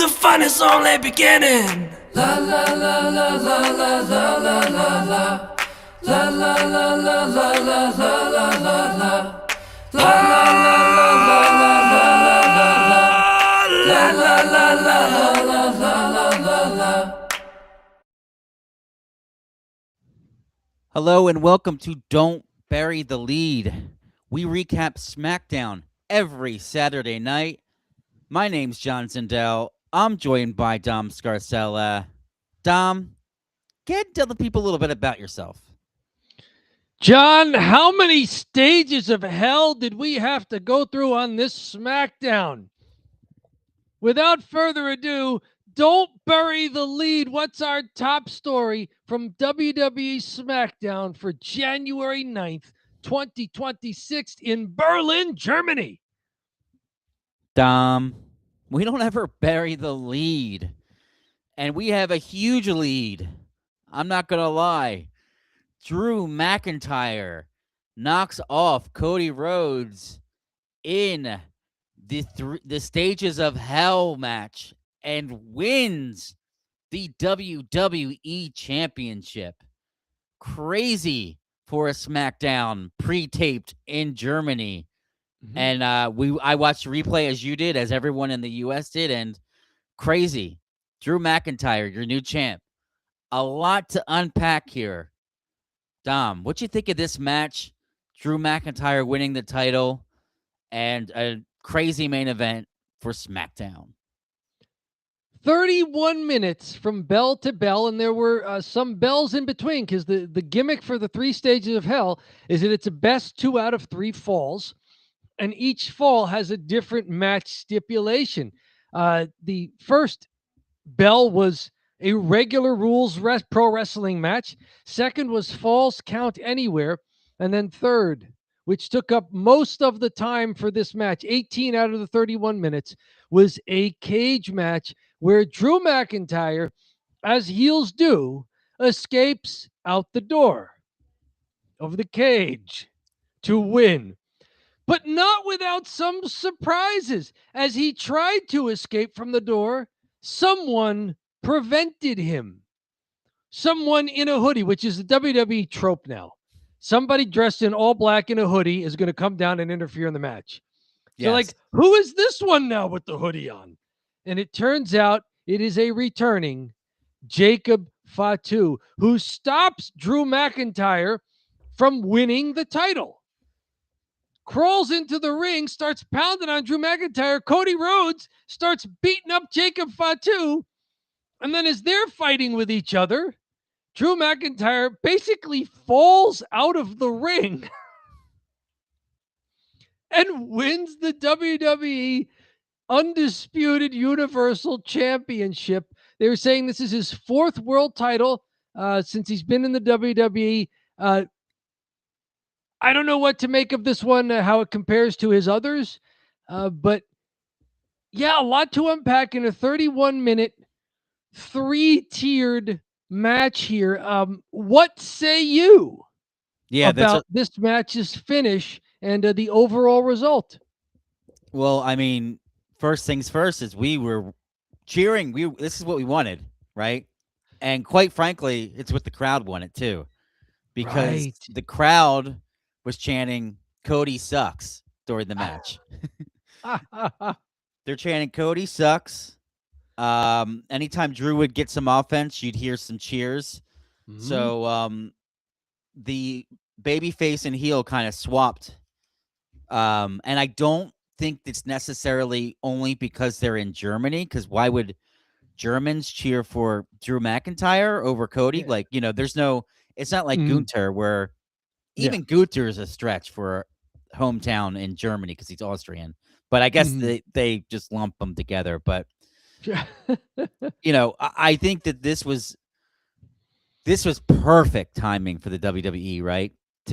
the fun is only beginning. La la la la la la la la la la. La la la la la la la la la la. La la la la la la la la la. La la la la la la la la. Hello and welcome to Don't Bury the Lead. We recap SmackDown every Saturday night. My name's John Zindel. I'm joined by Dom Scarcella. Dom, tell the people a little bit about yourself. John, how many stages of hell did we have to go through on this SmackDown? Without further ado, don't bury the lead. What's our top story from WWE SmackDown for January 9th, 2026 in Berlin, Germany? Dom, we don't ever bury the lead. And we have a huge lead. I'm not going to lie. Drew McIntyre knocks off Cody Rhodes in the Stages of Hell match and wins the WWE Championship. Crazy for a SmackDown pre-taped in Germany. Mm-hmm. And I watched the replay as you did, as everyone in the U.S. did, and crazy. Drew McIntyre, your new champ. A lot to unpack here. Dom, what you think of this match? Drew McIntyre winning the title and a crazy main event for SmackDown. 31 minutes from bell to bell, and there were some bells in between because the gimmick for the 3 stages of hell is that it's a best 2 out of 3 falls, and each fall has a different match stipulation. The first bell was a regular rules pro wrestling match. Second was falls count anywhere. And then third, which took up most of the time for this match, 18 out of the 31 minutes, was a cage match where Drew McIntyre, as heels do, escapes out the door of the cage to win. But not without some surprises. As he tried to escape from the door, someone prevented him. Someone in a hoodie, which is a WWE trope now. Somebody dressed in all black in a hoodie is going to come down and interfere in the match. Yes. So, like, who is this one now with the hoodie on? And it turns out it is a returning Jacob Fatu, who stops Drew McIntyre from winning the title. Crawls into the ring, starts pounding on Drew McIntyre. Cody Rhodes starts beating up Jacob Fatu. And then as they're fighting with each other, Drew McIntyre basically falls out of the ring and wins the WWE Undisputed Universal Championship. They were saying this is his 4th world title since he's been in the WWE. I don't know what to make of this one, how it compares to his others. But yeah, a lot to unpack in a 31-minute, 3-tiered match here. What say you about this match's finish and the overall result? Well, I mean, first things first is we were cheering. This is what we wanted, right? And quite frankly, it's what the crowd wanted too, because the crowd was chanting Cody sucks during the match. They're chanting Cody sucks. Anytime Drew would get some offense, you'd hear some cheers. Mm-hmm. So the babyface and heel kind of swapped. And I don't think it's necessarily only because they're in Germany, because why would Germans cheer for Drew McIntyre over Cody? Yeah. Like, you know, it's not like Gunther, where even Gunther is a stretch for a hometown in Germany because he's Austrian. But I guess they just lump them together. But you know, I think that this was perfect timing for the WWE, right?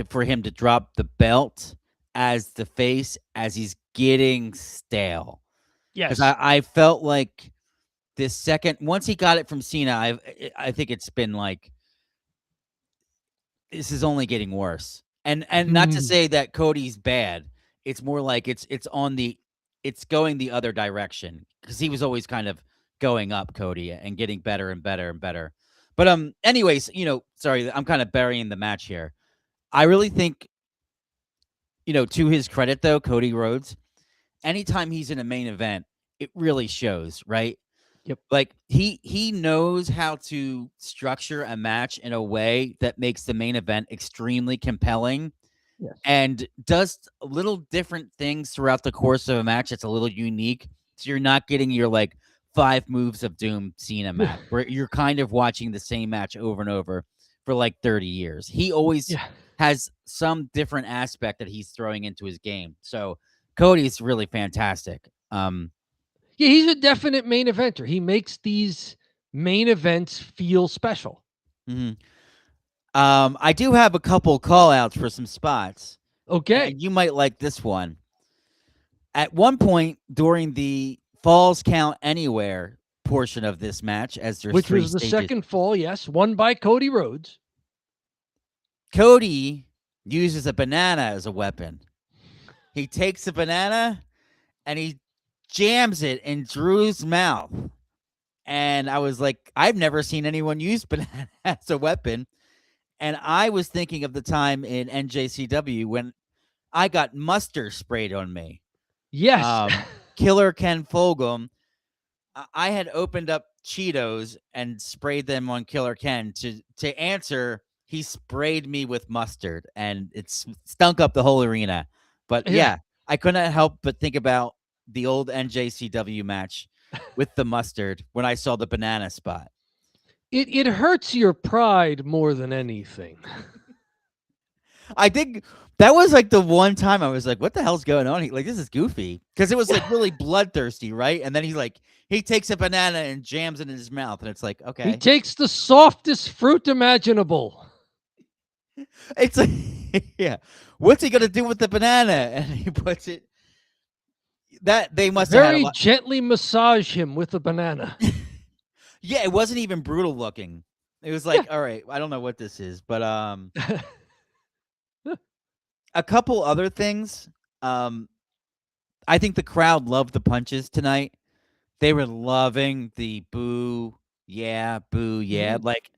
For him to drop the belt as the face as he's getting stale. Yes, because I felt like this second, once he got it from Cena, I think it's been like, this is only getting worse. And not to say that Cody's bad. It's more like it's going the other direction, because he was always kind of going up, Cody, and getting better and better and better. But anyways, sorry, I'm kind of burying the match here. I really think, to his credit though, Cody Rhodes, anytime he's in a main event, it really shows, right? Yep. Like he knows how to structure a match in a way that makes the main event extremely compelling. Yes. And does little different things throughout the course of a match that's a little unique. So you're not getting your like 5 moves of doom Cena match where you're kind of watching the same match over and over for like 30 years. He always has some different aspect that he's throwing into his game. So Cody's really fantastic. Yeah, he's a definite main eventer. He makes these main events feel special. Mhm. I do have a couple call outs for some spots. Okay. And you might like this one. At one point during the Falls Count Anywhere portion of this match, as there's Which 3 was the stages, second fall, yes, won by Cody Rhodes. Cody uses a banana as a weapon. He takes a banana and he jams it in Drew's mouth. And I was like, I've never seen anyone use banana as a weapon. And I was thinking of the time in NJCW when I got mustard sprayed on me. Yes. Killer Ken Fulgham. I had opened up Cheetos and sprayed them on Killer Ken to answer. He sprayed me with mustard, and it stunk up the whole arena. But yeah, I couldn't help but think about the old NJCW match with the mustard when I saw the banana spot. It hurts your pride more than anything. I think that was like the one time I was like, what the hell's going on? Like, this is goofy. Because it was like really bloodthirsty, right? And then he takes a banana and jams it in his mouth. And it's like, okay. He takes the softest fruit imaginable. It's like, yeah. What's he going to do with the banana? And he puts it. That they must very have gently massage him with the banana. Yeah, it wasn't even brutal looking. It was like, all right, I don't know what this is, but a couple other things. I think the crowd loved the punches tonight. They were loving the boo, yeah, boo, yeah. Mhm. Like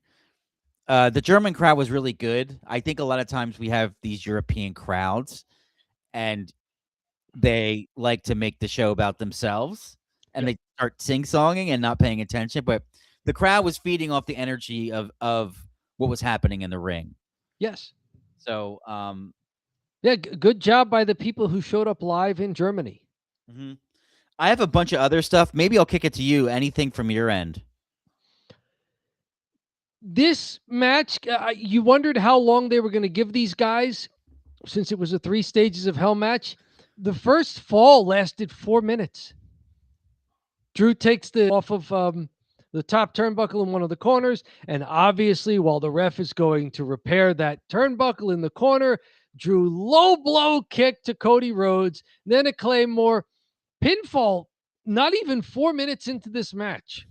the German crowd was really good. I think a lot of times we have these European crowds and they like to make the show about themselves and they start sing-songing and not paying attention, but the crowd was feeding off the energy of what was happening in the ring. Yes. So, yeah, good job by the people who showed up live in Germany. Mm-hmm. I have a bunch of other stuff. Maybe I'll kick it to you. Anything from your end? This match, you wondered how long they were going to give these guys since it was a 3 stages of hell match. The first fall lasted 4 minutes. Drew takes the off of the top turnbuckle in one of the corners, and obviously while the ref is going to repair that turnbuckle in the corner, Drew low blow kick to Cody Rhodes, then a Claymore pinfall, not even 4 minutes into this match.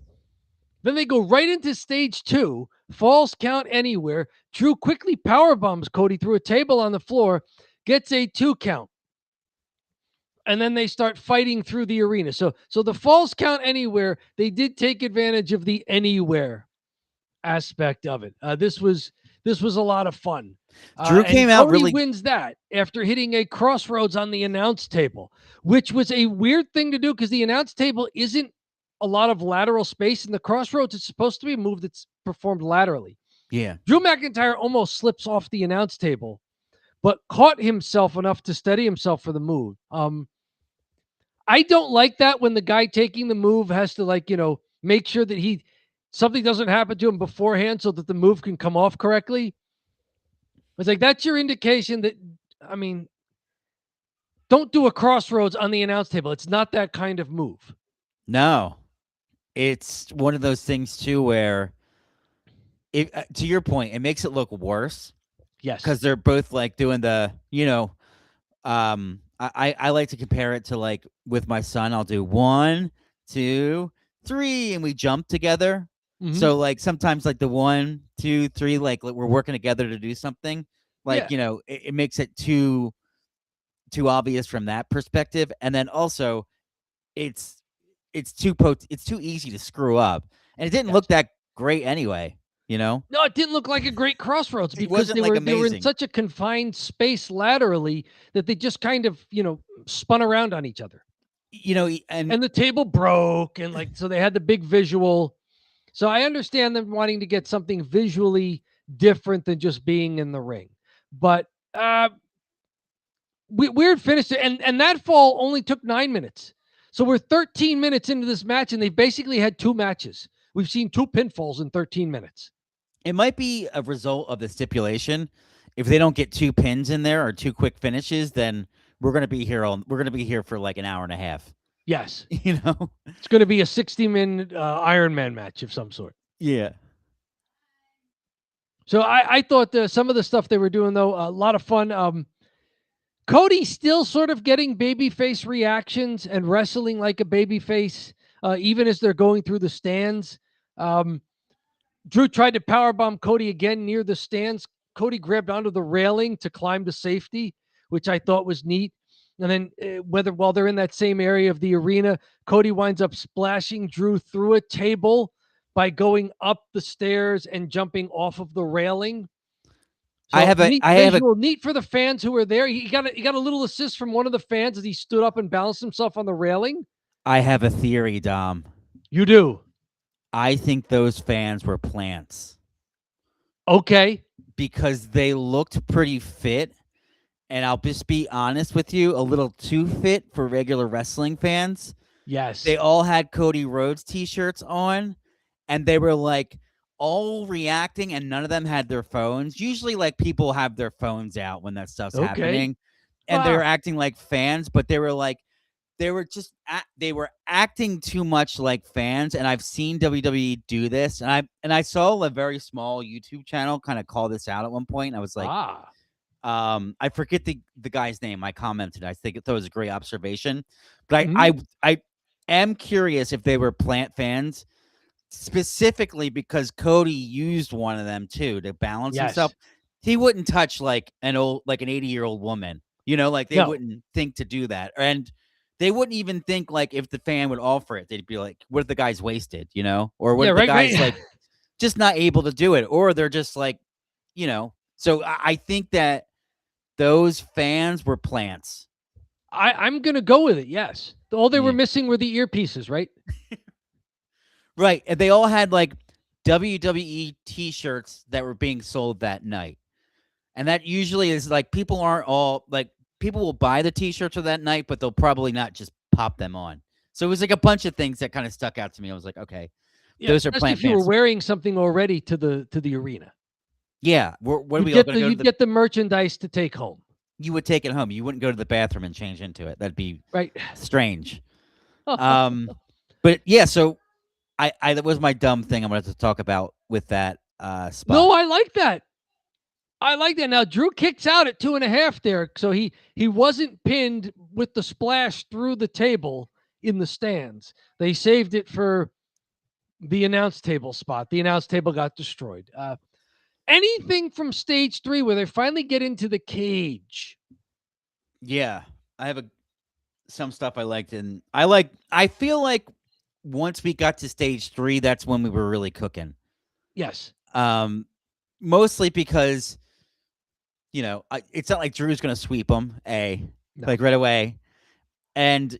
Then they go right into stage 2, falls count anywhere. Drew quickly power bombs Cody through a table on the floor, gets a 2 count. And then they start fighting through the arena. So the falls count anywhere, they did take advantage of the anywhere aspect of it. This was a lot of fun. Drew came out Cody really wins that after hitting a crossroads on the announce table, which was a weird thing to do because the announce table isn't a lot of lateral space. In the crossroads, it's supposed to be a move that's performed laterally. Yeah. Drew McIntyre almost slips off the announce table, but caught himself enough to steady himself for the move. I don't like that when the guy taking the move has to make sure that something doesn't happen to him beforehand so that the move can come off correctly. It's like, that's your indication that, don't do a crossroads on the announce table. It's not that kind of move. No. It's one of those things too where to your point, it makes it look worse. Yes. Because they're both like doing the, I like to compare it to like with my son, I'll do 1, 2, 3, and we jump together. Mhm. So like sometimes like the 1, 2, 3, like we're working together to do something. Like, it makes it too obvious from that perspective. And then also it's it's too easy to screw up, and it didn't Yes. look that great anyway. You know, No, it didn't look like a great crossroads it because wasn't they like were in amazing. such a confined space laterally that they just kind of, spun around on each other. You know, and And the table broke, and so they had the big visual. So I understand them wanting to get something visually different than just being in the ring. But weird finish, and that fall only took 9 minutes. So we're 13 minutes into this match, and they basically had 2 matches. We've seen 2 pinfalls in 13 minutes. it might be a result of the stipulation. If they don't get 2 pins in there or 2 quick finishes, then we're gonna be here for like an hour and a half. Yes. You know? It's going to be a 60-minute Iron Man match of some sort. Yeah. So I thought some of the stuff they were doing, though, a lot of fun. Cody still sort of getting babyface reactions and wrestling like a babyface, even as they're going through the stands. Drew tried to powerbomb Cody again near the stands. Cody grabbed onto the railing to climb to safety, which I thought was neat. And then while they're in that same area of the arena, Cody winds up splashing Drew through a table by going up the stairs and jumping off of the railing. So neat for the fans who were there. He got a little assist from one of the fans as he stood up and balanced himself on the railing. I have a theory, Dom. You do? I think those fans were plants. Okay. Because they looked pretty fit, and I'll just be honest with you, a little too fit for regular wrestling fans. Yes. They all had Cody Rhodes t-shirts on, and they were like all reacting, and none of them had their phones. Usually like people have their phones out when that stuff's happening, and they were acting like fans, but they were acting too much like fans. And I've seen WWE do this, and I saw a very small YouTube channel kind of call this out at one point. I was like, I forget the guy's name. I commented. I think it was a great observation, but I am curious if they were plant fans, specifically because Cody used one of them too to balance himself. He wouldn't touch like an 80-year-old woman, like they wouldn't think to do that. And they wouldn't even think like if the fan would offer it, they'd be like, what if the guy's wasted, or what if the guy's like just not able to do it, or they're just like, so I think that those fans were plants. I'm going to go with it. Yes. All they were missing were the earpieces, right? Right. And they all had like WWE t-shirts that were being sold that night. And that usually is like, people will buy the t-shirts for that night, but they'll probably not just pop them on. So it was like a bunch of things that kind of stuck out to me. I was like, okay, those are plant fans. If you were wearing something already to the arena. Yeah. You'd get the merchandise to take home. You would take it home. You wouldn't go to the bathroom and change into it. That'd be strange. But yeah, so I that was my dumb thing I wanted to talk about with that spot. No, I like that. Now Drew kicks out at 2.5 there, so he wasn't pinned with the splash through the table in the stands. They saved it for the announce table spot. The announce table got destroyed. Anything from stage 3 where they finally get into the cage? Yeah, I have some stuff I liked, and I feel like once we got to stage 3, that's when we were really cooking. Yes. Mostly because, it's not like Drew's going to sweep him, like right away. And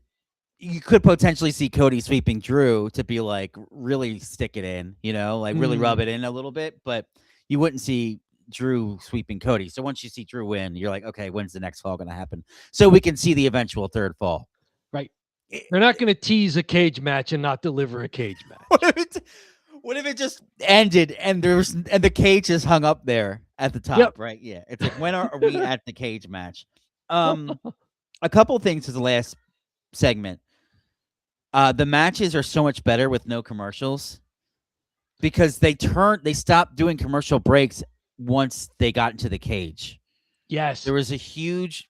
you could potentially see Cody sweeping Drew to be like, really stick it in, really rub it in a little bit. But you wouldn't see Drew sweeping Cody. So once you see Drew win, you're like, okay, when's the next fall going to happen? So we can see the eventual third fall. Right. They're not going to tease a cage match and not deliver a cage match. What if it just ended and the cage is hung up there at the top, right? Yeah. It's like, when are we at the cage match? A couple things to the last segment. The matches are so much better with no commercials because they stopped doing commercial breaks once they got into the cage. Yes. There was a huge,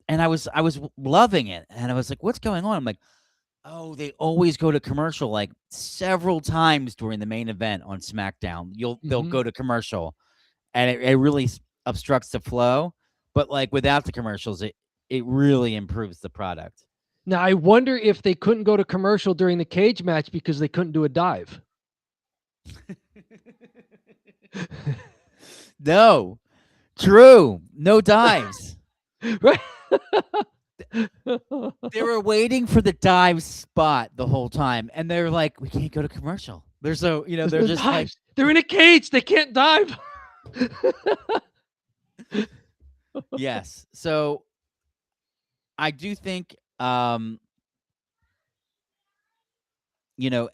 and I was loving it. And I was like, what's going on? I'm like, oh, they always go to commercial like several times during the main event on SmackDown. They'll go to commercial, and it really obstructs the flow. But like without the commercials, it really improves the product. Now, I wonder if they couldn't go to commercial during the cage match because they couldn't do a dive. No, true. No dives. Right? They were waiting for the dive spot the whole time, and they're like, "We can't go to commercial." There's no, There's they're no just like, dives. They're in a cage. They can't dive. yes. So I do think, end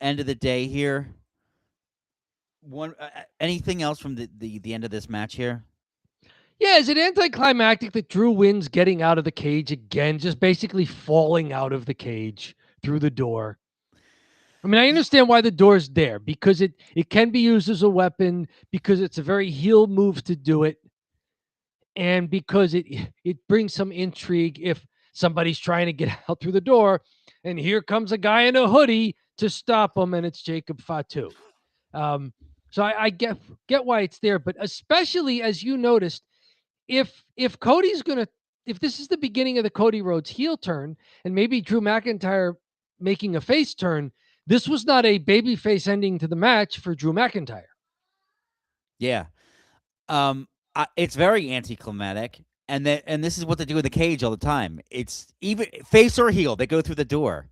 of the day here. Anything else from the end of this match here? Yeah, is it anticlimactic that Drew wins getting out of the cage again, just basically falling out of the cage through the door? I mean, I understand why the door's there, because it can be used as a weapon, because it's a very heel move to do it, and because it brings some intrigue if somebody's trying to get out through the door, and here comes a guy in a hoodie to stop him, and it's Jacob Fatu. So I get why it's there, but especially as you noticed, if Cody's gonna, if this is the beginning of the Cody Rhodes heel turn, and maybe Drew McIntyre making a face turn, this was not a babyface ending to the match for Drew McIntyre. Yeah. It's very anticlimactic, and this is what they do in the cage all the time. It's even face or heel, they go through the door.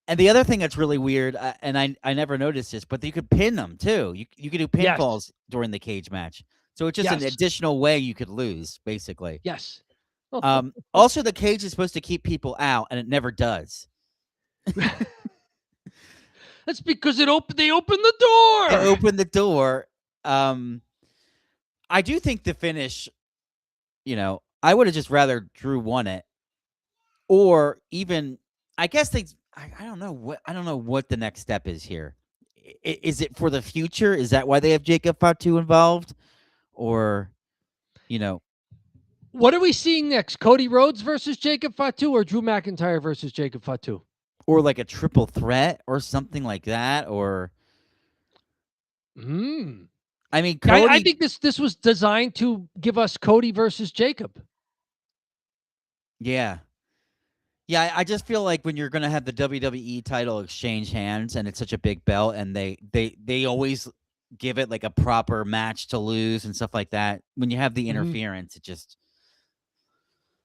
And the other thing that's really weird, and I never noticed this, but you could pin them too. You could do pinfalls during the cage match, so it's just an additional way you could lose, basically. Yes. Also, the cage is supposed to keep people out, and it never does. That's because they opened the door. They opened the door. I do think the finish, I would have just rather Drew won it, or even, I guess I don't know what the next step is here. Is it for the future? Is that why they have Jacob Fatu involved, or, what are we seeing next? Cody Rhodes versus Jacob Fatu, or Drew McIntyre versus Jacob Fatu? Or like a triple threat or something like that, or. I mean, Cody, I think this was designed to give us Cody versus Jacob. Yeah. Yeah, I just feel like when you're going to have the WWE title exchange hands, and it's such a big belt, and they always give it like a proper match to lose and stuff like that. When you have the interference,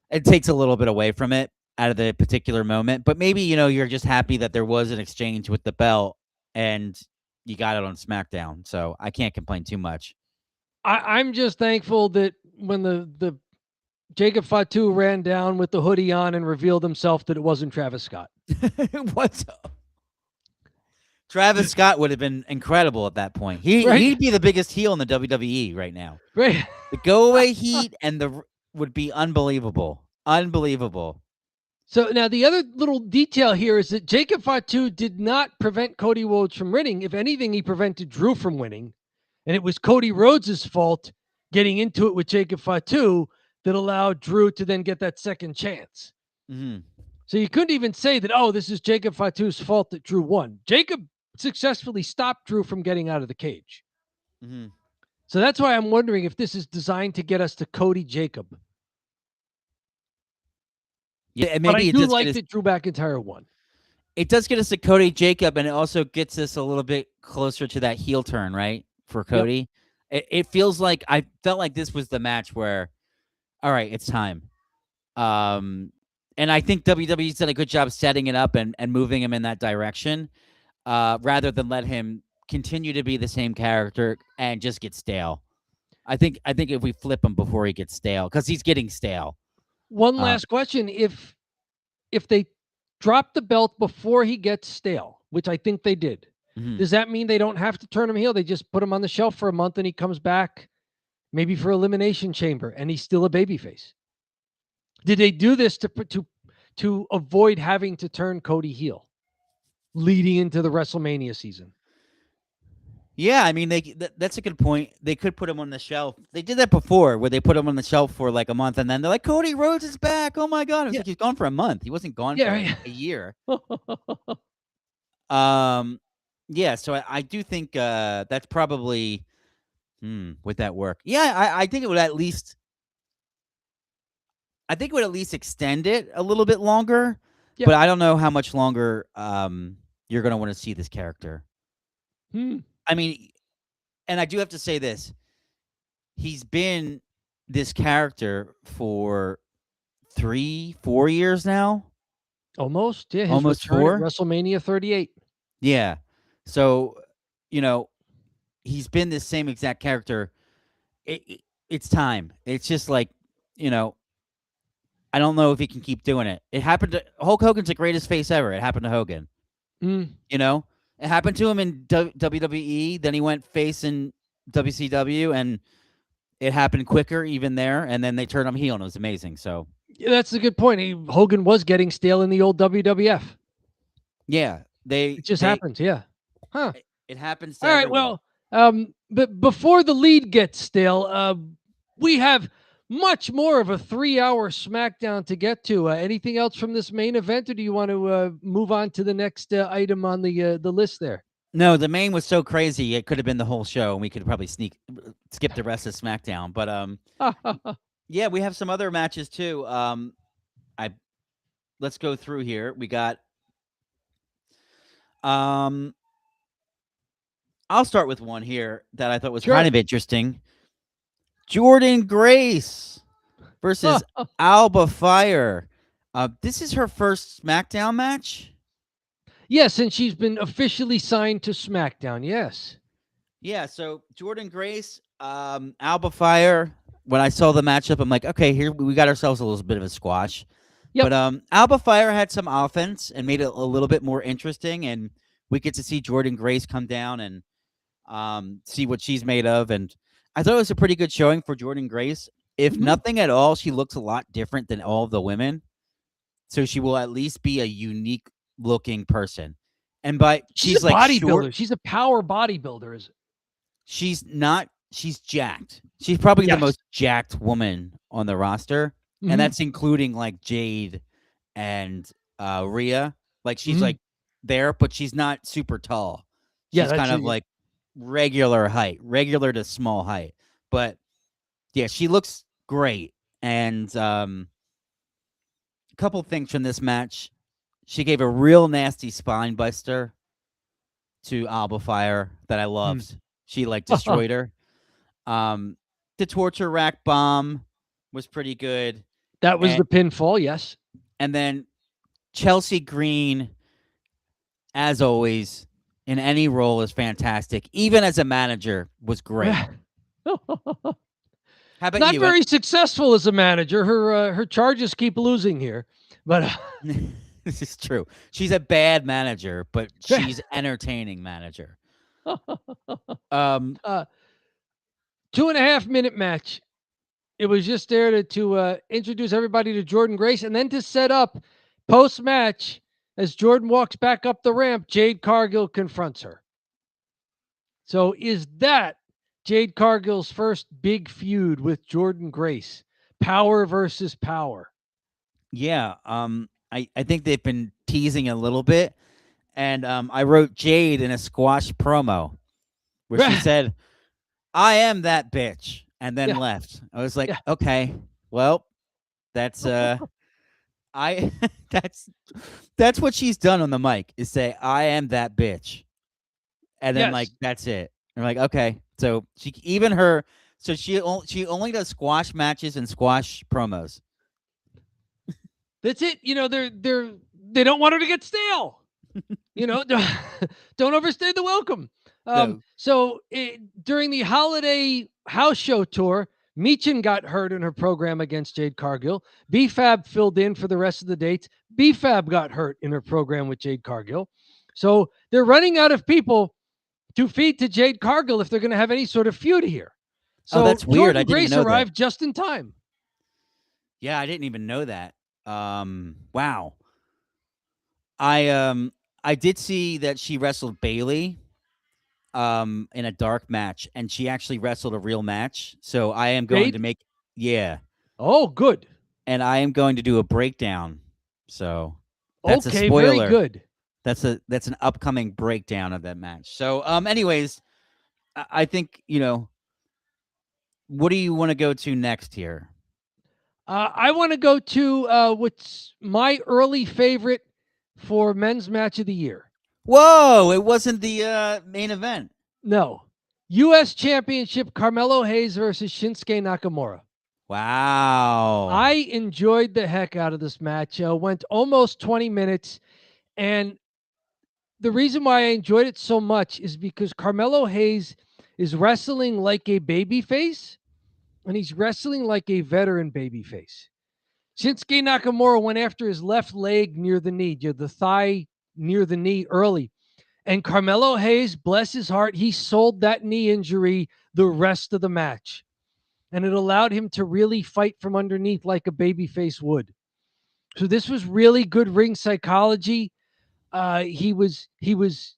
it takes a little bit away from it out of the particular moment. But maybe, you're just happy that there was an exchange with the belt and you got it on SmackDown. So I can't complain too much. I'm just thankful that when the Jacob Fatu ran down with the hoodie on and revealed himself, that it wasn't Travis Scott. What's up? Travis Scott would have been incredible at that point. He'd be the biggest heel in the WWE right now. Right. The go away heat would be unbelievable. Unbelievable. So now the other little detail here is that Jacob Fatu did not prevent Cody Rhodes from winning. If anything, he prevented Drew from winning. And it was Cody Rhodes' fault getting into it with Jacob Fatu that allowed Drew to then get that second chance. So you couldn't even say that, oh, this is Jacob Fatu's fault that Drew won. Jacob successfully stopped Drew from getting out of the cage. So that's why I'm wondering if this is designed to get us to Cody Jacob. Yeah, maybe but I do like that Drew McIntyre won. It does get us to Cody Jacob, and it also gets us a little bit closer to that heel turn, right, for Cody. Yep. It feels like, I felt like this was the match where, all right, it's time. And I think WWE's done a good job setting it up and moving him in that direction, rather than let him continue to be the same character and just get stale. I think if we flip him before he gets stale, because he's getting stale. One last question: if they drop the belt before he gets stale, which I think they did, does that mean they don't have to turn him heel? They just put him on the shelf for a month and he comes back, maybe for Elimination Chamber, and he's still a babyface? Did they do this to avoid having to turn Cody heel leading into the WrestleMania season? Yeah, I mean, that's a good point. They could put him on the shelf. They did that before, where they put him on the shelf for like a month, and then they're like, Cody Rhodes is back. Oh my God. It was like he's gone for a month. He wasn't gone for a year. Yeah, so I do think that's probably, would that work? Yeah, I think it would at least extend it a little bit longer. Yeah. But I don't know how much longer you're going to want to see this character. I mean, and I do have to say this. He's been this character for 3-4 years now. Almost. Yeah. His Almost return 4? at WrestleMania 38. Yeah. So, he's been this same exact character. It's time. It's just like, I don't know if he can keep doing it. It happened to Hulk Hogan's the greatest face ever. It happened to Hogan. It happened to him in WWE. Then he went face in WCW, and it happened quicker even there. And then they turned him heel, and it was amazing. So Yeah, that's a good point. Hogan was getting stale in the old WWF. yeah, It just happens. Yeah. Huh. It happens to All right. everyone. Well, but before the lead gets stale, we have much more of a 3-hour SmackDown to get to. Anything else from this main event, or do you want to move on to the next item on the list there? No, the main was so crazy it could have been the whole show, and we could probably skip the rest of SmackDown. But yeah, we have some other matches too. Let's go through here. We got I'll start with one here that I thought was kind of interesting. Jordynne Grace versus Alba Fire. This is her first SmackDown match. Yes, and she's been officially signed to SmackDown. Yes. Yeah, so Jordynne Grace, Alba Fire. When I saw the matchup, I'm like, okay, here we got ourselves a little bit of a squash. Yep. But Alba Fire had some offense and made it a little bit more interesting, and we get to see Jordynne Grace come down and see what she's made of. And I thought it was a pretty good showing for Jordynne Grace. If nothing at all, she looks a lot different than all of the women. So she will at least be a unique looking person. And she's a like bodybuilder. short. She's a power bodybuilder, is it? She's not. She's jacked. She's probably the most jacked woman on the roster, and that's including like Jade and Rhea. Like she's like there, but she's not super tall. She's kind of like regular height, regular to small height. But yeah, she looks great. And a couple things from this match. She gave a real nasty spine buster to Alba Fire that I loved. She like destroyed her. The torture rack bomb was pretty good. That was the pinfall, yes. And then Chelsea Green, as always, in any role is fantastic. Even as a manager, was great. How about Not you? very successful as a manager. Her charges keep losing here, but this is true. She's a bad manager, but she's entertaining manager. 2.5-minute match. It was just there to introduce everybody to Jordynne Grace, and then to set up post-match as Jordan walks back up the ramp, Jade Cargill confronts her. So is that Jade Cargill's first big feud with Jordynne Grace? Power versus power. Yeah, I think they've been teasing a little bit, and I wrote Jade in a squash promo where she said, "I am that bitch," and then left. I was like, okay, well, that's that's what she's done on the mic, is say, "I am that bitch," and then like that's it. I'm like, okay, so she only does squash matches and squash promos. That's it. They don't want her to get stale. Don't overstay the welcome. No. So during the holiday house show tour, Meechin got hurt in her program against Jade Cargill. B-Fab filled in for the rest of the dates. B-Fab got hurt in her program with Jade Cargill. So they're running out of people to feed to Jade Cargill if they're going to have any sort of feud here. So that's weird. I didn't Grace know arrived that. just in time. Yeah, I didn't even know that. Wow. I did see that she wrestled Bayley in a dark match, and she actually wrestled a real match. So I am going to Oh, good. And I am going to do a breakdown. So that's okay, a spoiler. Very good. That's an upcoming breakdown of that match. So anyways, I think, what do you want to go to next here? I want to go to what's my early favorite for men's match of the year. Whoa! It wasn't the main event. No. U.S. Championship, Carmelo Hayes versus Shinsuke Nakamura. Wow. I enjoyed the heck out of this match. Went almost 20 minutes. And the reason why I enjoyed it so much is because Carmelo Hayes is wrestling like a babyface, and he's wrestling like a veteran babyface. Shinsuke Nakamura went after his left leg near the knee, the thigh near the knee early. And Carmelo Hayes, bless his heart, he sold that knee injury the rest of the match. And it allowed him to really fight from underneath like a babyface would. So this was really good ring psychology. He was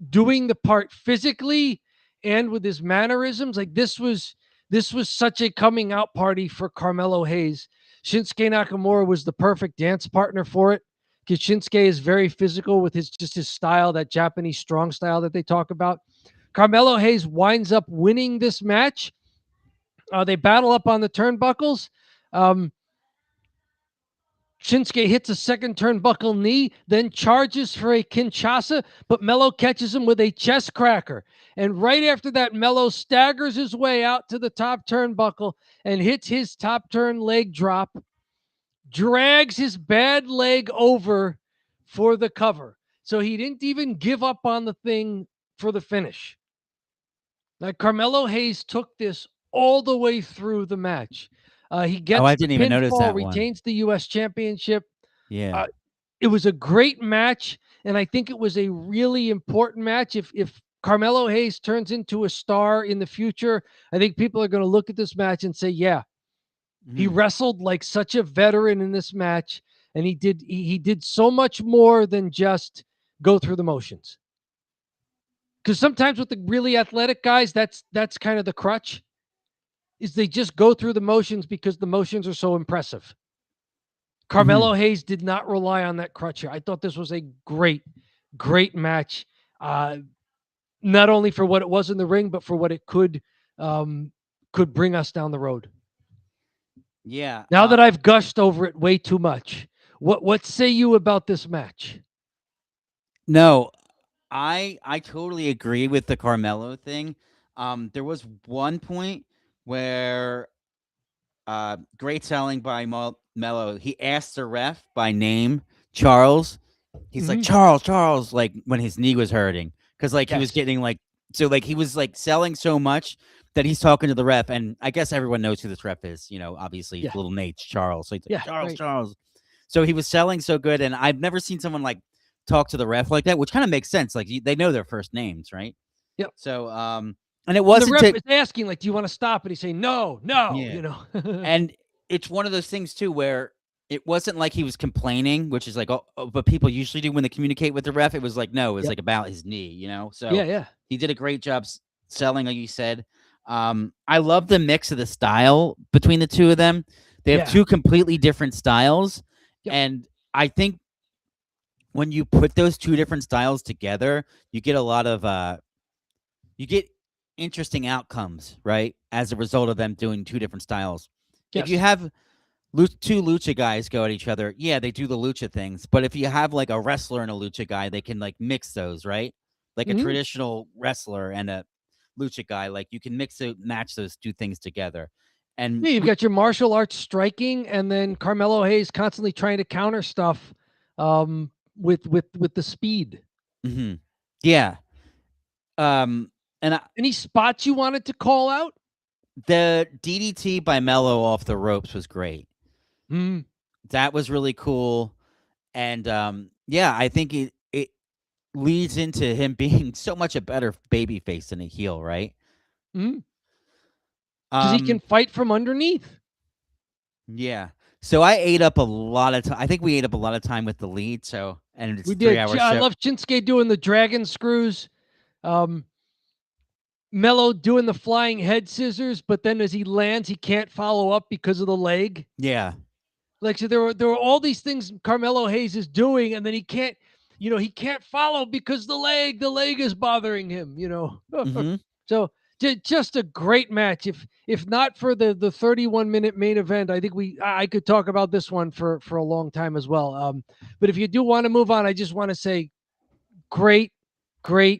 doing the part physically and with his mannerisms. Like this was such a coming out party for Carmelo Hayes. Shinsuke Nakamura was the perfect dance partner for it, because Shinsuke is very physical with his style, that Japanese strong style that they talk about. Carmelo Hayes winds up winning this match. They battle up on the turnbuckles. Shinsuke hits a second turnbuckle knee, then charges for a Kinshasa, but Melo catches him with a chest cracker. And right after that, Melo staggers his way out to the top turnbuckle and hits his top turn leg drop, drags his bad leg over for the cover. So he didn't even give up on the thing for the finish. Like Carmelo Hayes took this all the way through the match. He gets I didn't even notice pinfall, that one. retains the U.S. Championship. Yeah. It was a great match, and I think it was a really important match. If Carmelo Hayes turns into a star in the future, I think people are going to look at this match and say, yeah, he wrestled like such a veteran in this match, and he did so much more than just go through the motions. Because sometimes with the really athletic guys, that's kind of the crutch, is they just go through the motions because the motions are so impressive. Carmelo Hayes did not rely on that crutch here. I thought this was a great, great match. Not only for what it was in the ring, but for what it could bring us down the road. Yeah. Now that I've gushed over it way too much, what say you about this match? No, I totally agree with the Carmelo thing. There was one point where great selling by Melo. He asked the ref by name, Charles. He's like, Charles, like when his knee was hurting. Because like he was getting like, so like he was like selling so much that he's talking to the ref. And I guess everyone knows who this ref is, obviously little Nate's Charles. So he's like, Charles. So he was selling so good. And I've never seen someone like talk to the ref like that, which kind of makes sense. Like they know their first names, right? Yep. So, and it wasn't the ref is asking, like, do you want to stop? And he's saying, no, and it's one of those things too, where it wasn't like he was complaining, which is like, but people usually do when they communicate with the ref. It was like, no, it was like about his knee, So he did a great job selling, like you said. I love the mix of the style between the two of them. They have two completely different styles. And I think when you put those two different styles together, you get a lot of, you get interesting outcomes, right? As a result of them doing two different styles. If you have two lucha guys go at each other, they do the lucha things. But if you have like a wrestler and a lucha guy, they can like mix those, right? Like a traditional wrestler and a lucha guy, like you can match those two things together. And you've got your martial arts striking, and then Carmelo Hayes constantly trying to counter stuff with the speed. Yeah. Any spots you wanted to call out? The DDT by Melo off the ropes was great. That was really cool. And I think it leads into him being so much a better babyface than a heel, right? Because he can fight from underneath. Yeah. So I ate up a lot of time. I think we ate up a lot of time with the lead. So, and it's we 3 did. hours. I love Shinsuke doing the dragon screws. Melo doing the flying head scissors, but then as he lands, he can't follow up because of the leg. Yeah. Like, so there were all these things Carmelo Hayes is doing, and then he can't follow because the leg is bothering him, So Just a great match. If not for the 31-minute main event, I think I could talk about this one for a long time as well. But if you do want to move on, I just want to say great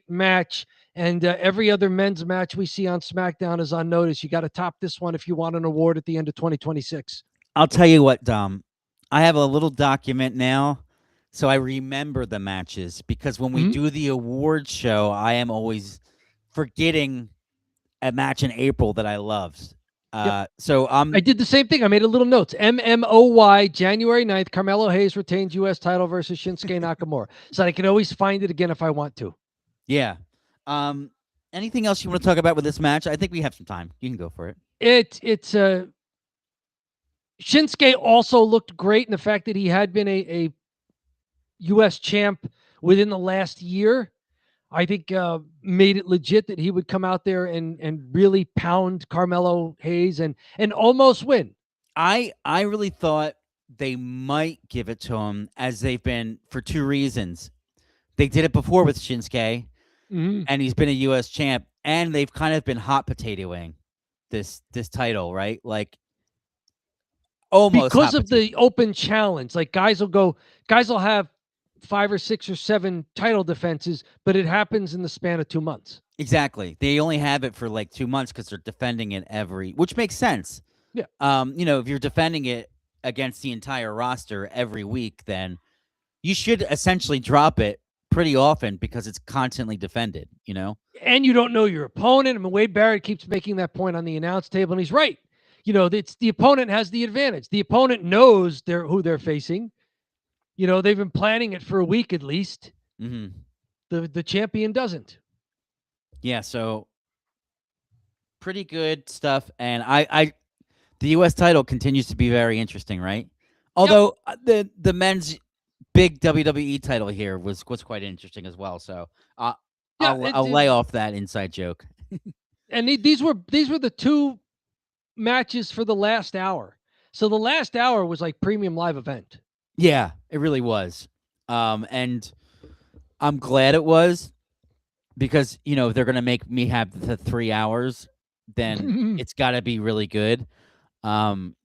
match. And every other men's match we see on SmackDown is on notice. You got to top this one if you want an award at the end of 2026. I'll tell you what, Dom. I have a little document now, so I remember the matches, because when we do the award show, I am always forgetting a match in April that I loved. So I did the same thing. I made a little notes. MMOY, January 9th, Carmelo Hayes retains U.S. title versus Shinsuke Nakamura. So I can always find it again if I want to. Yeah. Anything else you want to talk about with this match? I think we have some time. You can go for it. It's Shinsuke also looked great in the fact that he had been a U.S. champ within the last year. I think made it legit that he would come out there and really pound Carmelo Hayes and almost win. I really thought they might give it to him, as they've been, for two reasons. They did it before with Shinsuke, and he's been a U.S. champ, and they've kind of been hot potatoing this title, right? Like, almost because of the open challenge. Like guys will have 5 or 6 or 7 title defenses, but it happens in the span of 2 months. Exactly. They only have it for like 2 months because they're defending it which makes sense. Yeah. If you're defending it against the entire roster every week, then you should essentially drop it pretty often because it's constantly defended, And you don't know your opponent. I mean, Wade Barrett keeps making that point on the announce table, and he's right. It's the opponent has the advantage. The opponent knows who they're facing. They've been planning it for a week at least. Mm-hmm. The champion doesn't. Yeah, so pretty good stuff. And the U.S. title continues to be very interesting, right? Although the men's big WWE title here was quite interesting as well. So I'll lay off that inside joke. And these were the 2 matches for the last hour. So the last hour was like premium live event. Yeah, it really was. And I'm glad it was, because, if they're going to make me have the 3 hours, then it's got to be really good. And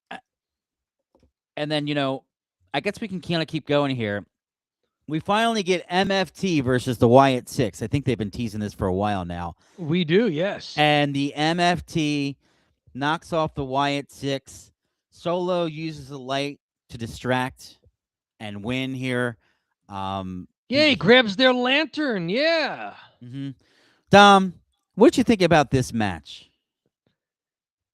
then, I guess we can kind of keep going here. We finally get MFT versus the Wyatt Six. I think they've been teasing this for a while now. We do, yes. And the MFT knocks off the Wyatt Six. Solo uses the light to distract and win here. He grabs their lantern. Yeah. Mm-hmm. Dom, what'd you think about this match?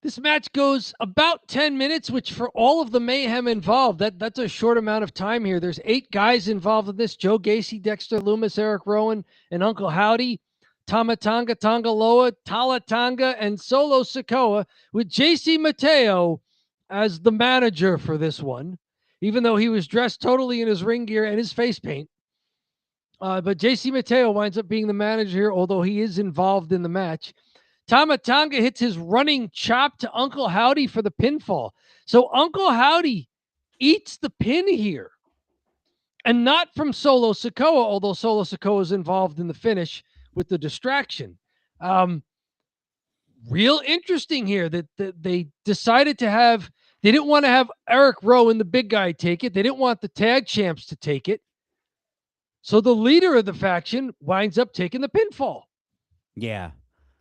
This match goes about 10 minutes, which for all of the mayhem involved, that's a short amount of time here. There's 8 guys involved in this: Joe Gacy, Dexter Lumis, Eric Rowan, and Uncle Howdy, Tama Tonga, Tonga Loa, Tala Tonga, and Solo Sikoa, with JC Mateo as the manager for this one, even though he was dressed totally in his ring gear and his face paint. But JC Mateo winds up being the manager here, although he is involved in the match. Tama Tonga hits his running chop to Uncle Howdy for the pinfall. So Uncle Howdy eats the pin here. And not from Solo Sikoa, although Solo Sikoa is involved in the finish with the distraction. Real interesting here that they decided to have, they didn't want to have Eric Rowan, the big guy, take it. They didn't want the tag champs to take it. So the leader of the faction winds up taking the pinfall. Yeah.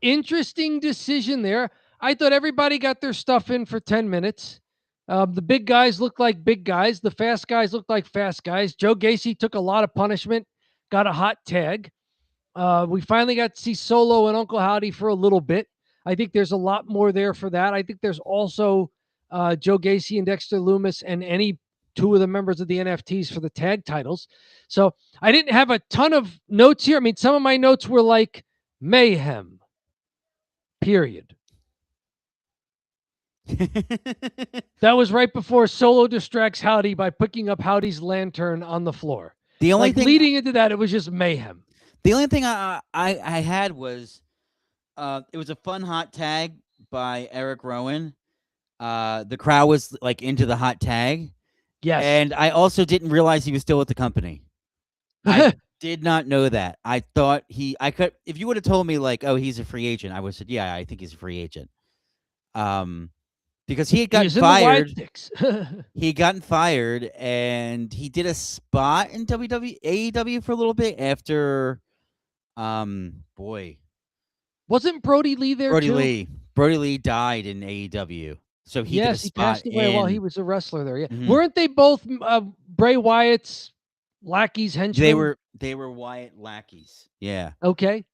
Interesting decision there. I thought everybody got their stuff in for 10 minutes. The big guys looked like big guys. The fast guys looked like fast guys. Joe Gacy took a lot of punishment, got a hot tag. We finally got to see Solo and Uncle Howdy for a little bit. I think there's a lot more there for that. I think there's also Joe Gacy and Dexter Lumis and any 2 of the members of the NFTs for the tag titles. So I didn't have a ton of notes here. I mean, some of my notes were like mayhem. Period. That was right before Solo distracts Howdy by picking up Howdy's lantern on the floor. The only thing leading into that, it was just mayhem. The only thing I had was it was a fun hot tag by Eric Rowan. The crowd was like into the hot tag. Yes. And I also didn't realize he was still with the company. I did not know that. I thought I could, if you would have told me like, oh, he's a free agent, I would have said, yeah, I think he's a free agent. Because he had He gotten was in the Wyatt fired. Six. He had gotten fired, and he did a spot in AEW for a little bit after, boy, Wasn't Brody Lee there Brody too? Lee. Brody Lee died in AEW, so he did a Yes, he spot passed away while he in. was a wrestler there. Yeah, Mhm. weren't they both Bray Wyatt's lackeys, henchmen? They were Wyatt lackeys. Yeah, Okay.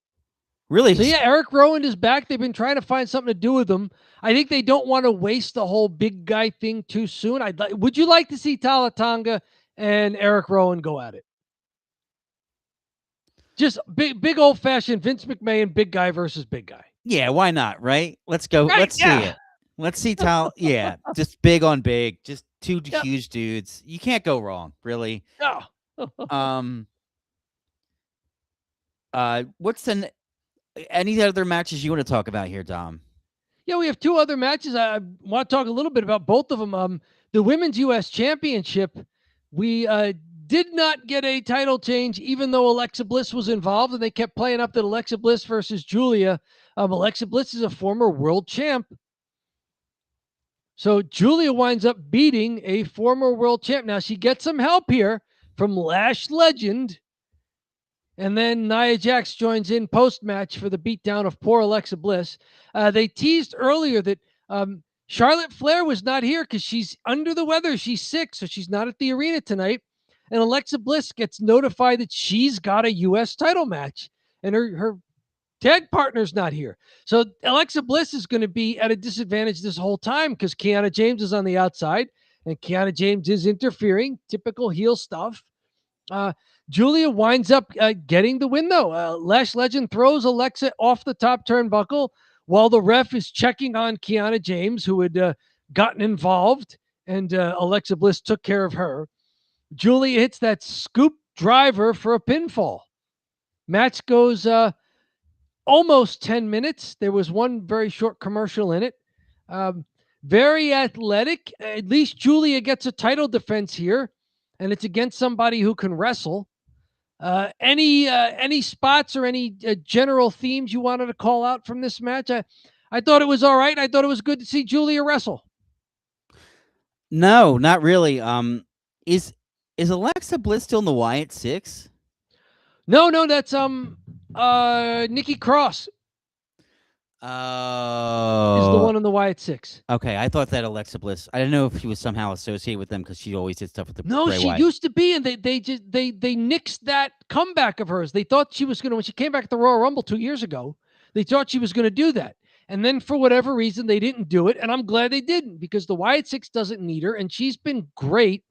really. So yeah, Eric Rowan is back. They've been trying to find something to do with him. I think they don't want to waste the whole big guy thing too soon. Would you like to see Talatanga and Eric Rowan go at it? Just big old fashioned Vince McMahon, big guy versus big guy. Yeah, why not? Right? Let's go. Right, Let's see it. Let's see Yeah, just big on big. Just two huge dudes. You can't go wrong, really. No. What's any other matches you want to talk about here, Dom? Yeah, we have two other matches. I want to talk a little bit about both of them. The Women's U.S. Championship, we did not get a title change, even though Alexa Bliss was involved, and they kept playing up that Alexa Bliss versus Julia. Alexa Bliss is a former world champ. So Julia winds up beating a former world champ. Now, she gets some help here from Lash Legend. And then Nia Jax joins in post-match for the beatdown of poor Alexa Bliss. They teased earlier that Charlotte Flair was not here because she's under the weather. She's sick, so she's not at the arena tonight. And Alexa Bliss gets notified that she's got a U.S. title match, and her tag partner's not here. So Alexa Bliss is going to be at a disadvantage this whole time because Kiana James is on the outside, and Kiana James is interfering. Typical heel stuff. Julia winds up getting the win, though. Lash Legend throws Alexa off the top turnbuckle while the ref is checking on Kiana James, who had gotten involved, and Alexa Bliss took care of her. Julia hits that scoop driver for a pinfall. Match goes almost 10 minutes. There was one very short commercial in it. Very athletic. At least Julia gets a title defense here, and it's against somebody who can wrestle. Any spots or any general themes you wanted to call out from this match? I thought it was all right. I thought it was good to see Julia wrestle. No, not really. Is Alexa Bliss still in the Wyatt Six? No, that's Nikki Cross. Oh, is the one in the Wyatt Six. Okay, I thought that Alexa Bliss. I didn't know if she was somehow associated with them because she always did stuff with the. No, Bray she Wyatt. used to be, and they nixed that comeback of hers. They thought she was going to, when she came back at the Royal Rumble 2 years ago, they thought she was going to do that. And then for whatever reason, they didn't do it. And I'm glad they didn't, because the Wyatt Six doesn't need her. And she's been great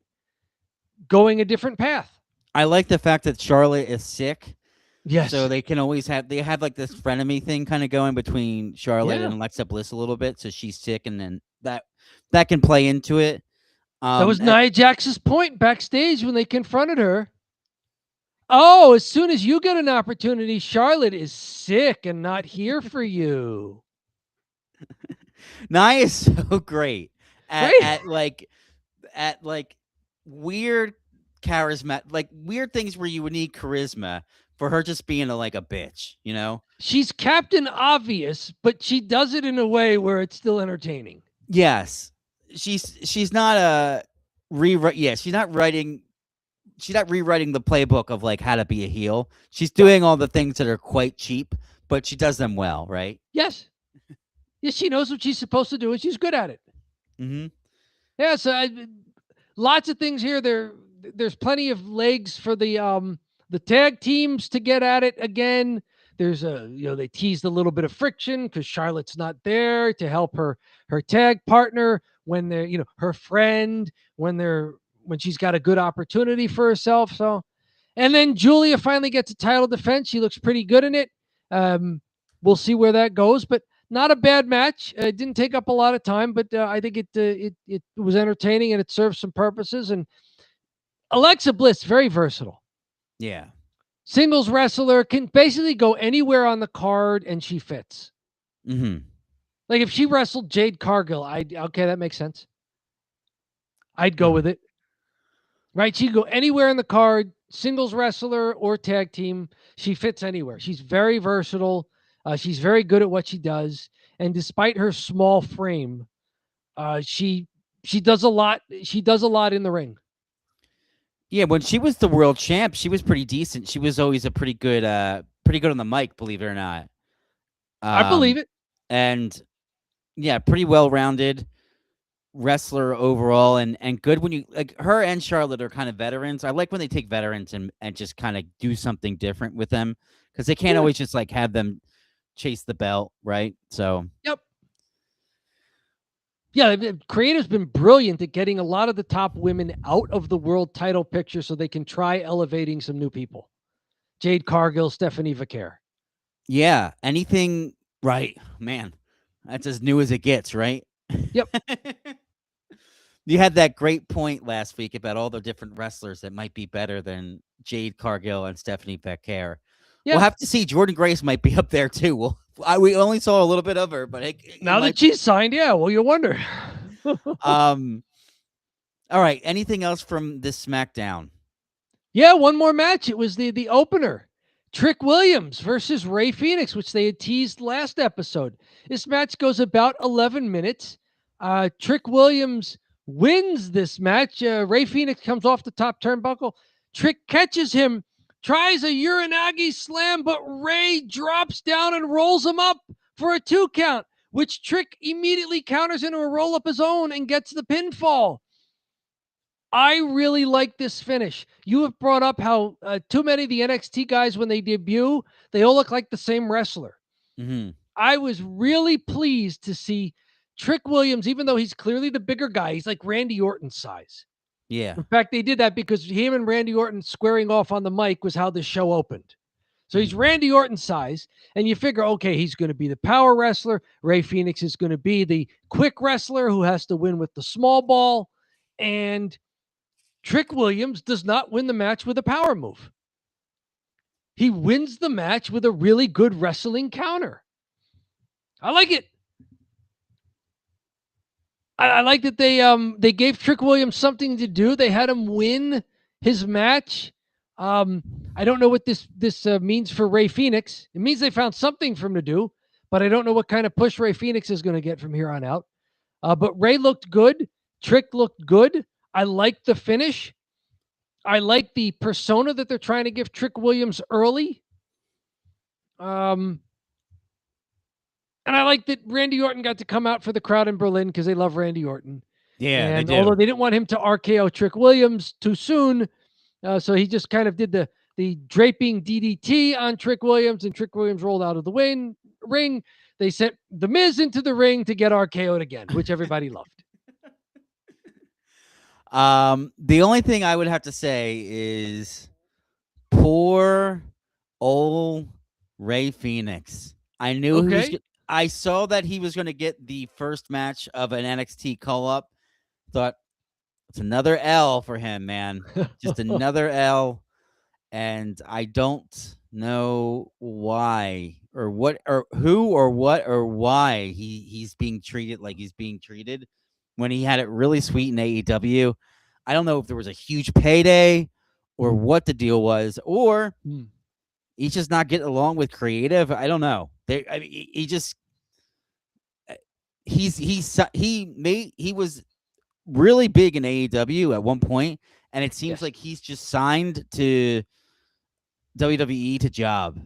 going a different path. I like the fact that Charlotte is sick. Yes. So they can always have like this frenemy thing kind of going between Charlotte and Alexa Bliss a little bit. So she's sick, and then that can play into it. That was Nia Jax's point backstage when they confronted her. Oh, as soon as you get an opportunity, Charlotte is sick and not here for you. Nia is so great at weird charisma, like weird things where you would need charisma. For her just being a bitch, you know? She's Captain Obvious, but she does it in a way where it's still entertaining. Yes. She's not she's not rewriting the playbook of how to be a heel. She's doing all the things that are quite cheap, but she does them well, right? Yes. Yes, she knows what she's supposed to do, and she's good at it. Mm-hmm. Yeah, so lots of things here. There's plenty of legs for the tag teams to get at it again. There's they teased a little bit of friction because Charlotte's not there to help her tag partner when they're, her friend, when she's got a good opportunity for herself. So, and then Julia finally gets a title defense. She looks pretty good in it. We'll see where that goes, but not a bad match. It didn't take up a lot of time, but I think it was entertaining and it served some purposes. And Alexa Bliss, very versatile. Yeah. Singles wrestler, can basically go anywhere on the card and she fits. Mm-hmm. Like if she wrestled Jade Cargill, okay, that makes sense. I'd go with it. Right? She'd go anywhere in the card. singles wrestler or tag team. She fits anywhere. She's very versatile. She's very good at what she does. And despite her small frame, she does a lot. She does a lot in the ring. Yeah, when she was the world champ, she was pretty decent. She was always a pretty good on the mic, believe it or not. I believe it. And yeah, pretty well-rounded wrestler overall, and good when you like her and Charlotte are kind of veterans. I like when they take veterans and just kind of do something different with them, because they can't always just like have them chase the belt, right? So yep. Yeah, creative's been brilliant at getting a lot of the top women out of the world title picture so they can try elevating some new people. Jade Cargill, Stephanie Vaquer. Yeah, anything right, man. That's as new as it gets, right? Yep. You had that great point last week about all the different wrestlers that might be better than Jade Cargill and Stephanie Vaquer. Yeah. We'll have to see. Jordan Grace might be up there too. We only saw a little bit of her, but now that she's signed, yeah. Well, you wonder. All right. Anything else from this SmackDown? Yeah, one more match. It was the opener. Trick Williams versus Rey Fenix, which they had teased last episode. This match goes about 11 minutes. Trick Williams wins this match. Rey Fenix comes off the top turnbuckle. Trick catches him, tries a Uranagi slam, but Rey drops down and rolls him up for a 2 count, which Trick immediately counters into a roll-up his own and gets the pinfall. I really like this finish. You have brought up how too many of the NXT guys, when they debut, they all look like the same wrestler. Mm-hmm. I was really pleased to see Trick Williams, even though he's clearly the bigger guy, he's like Randy Orton size. Yeah. In fact, they did that because him and Randy Orton squaring off on the mic was how the show opened. So he's Randy Orton size, and you figure, okay, he's going to be the power wrestler. Rey Fenix is going to be the quick wrestler who has to win with the small ball. And Trick Williams does not win the match with a power move. He wins the match with a really good wrestling counter. I like it. I like that they gave Trick Williams something to do. They had him win his match. I don't know what this means for Rey Fenix. It means they found something for him to do, but I don't know what kind of push Rey Fenix is going to get from here on out. But Rey looked good. Trick looked good. I like the finish. I like the persona that they're trying to give Trick Williams early. And I like that Randy Orton got to come out for the crowd in Berlin because they love Randy Orton. Yeah, and they do. Although they didn't want him to RKO Trick Williams too soon, so he just kind of did the draping DDT on Trick Williams, and Trick Williams rolled out of the ring. They sent The Miz into the ring to get RKO'd again, which everybody loved. The only thing I would have to say is poor old Rey Fenix. I knew I saw that he was going to get the first match of an NXT call-up. Thought it's another L for him, man. Just another L. And I don't know why or what or who or what or why he's being treated like he's being treated when he had it really sweet in AEW. I don't know if there was a huge payday or what the deal was, or he's just not getting along with creative. I don't know. He was really big in AEW at one point, and it seems like he's just signed to WWE to job,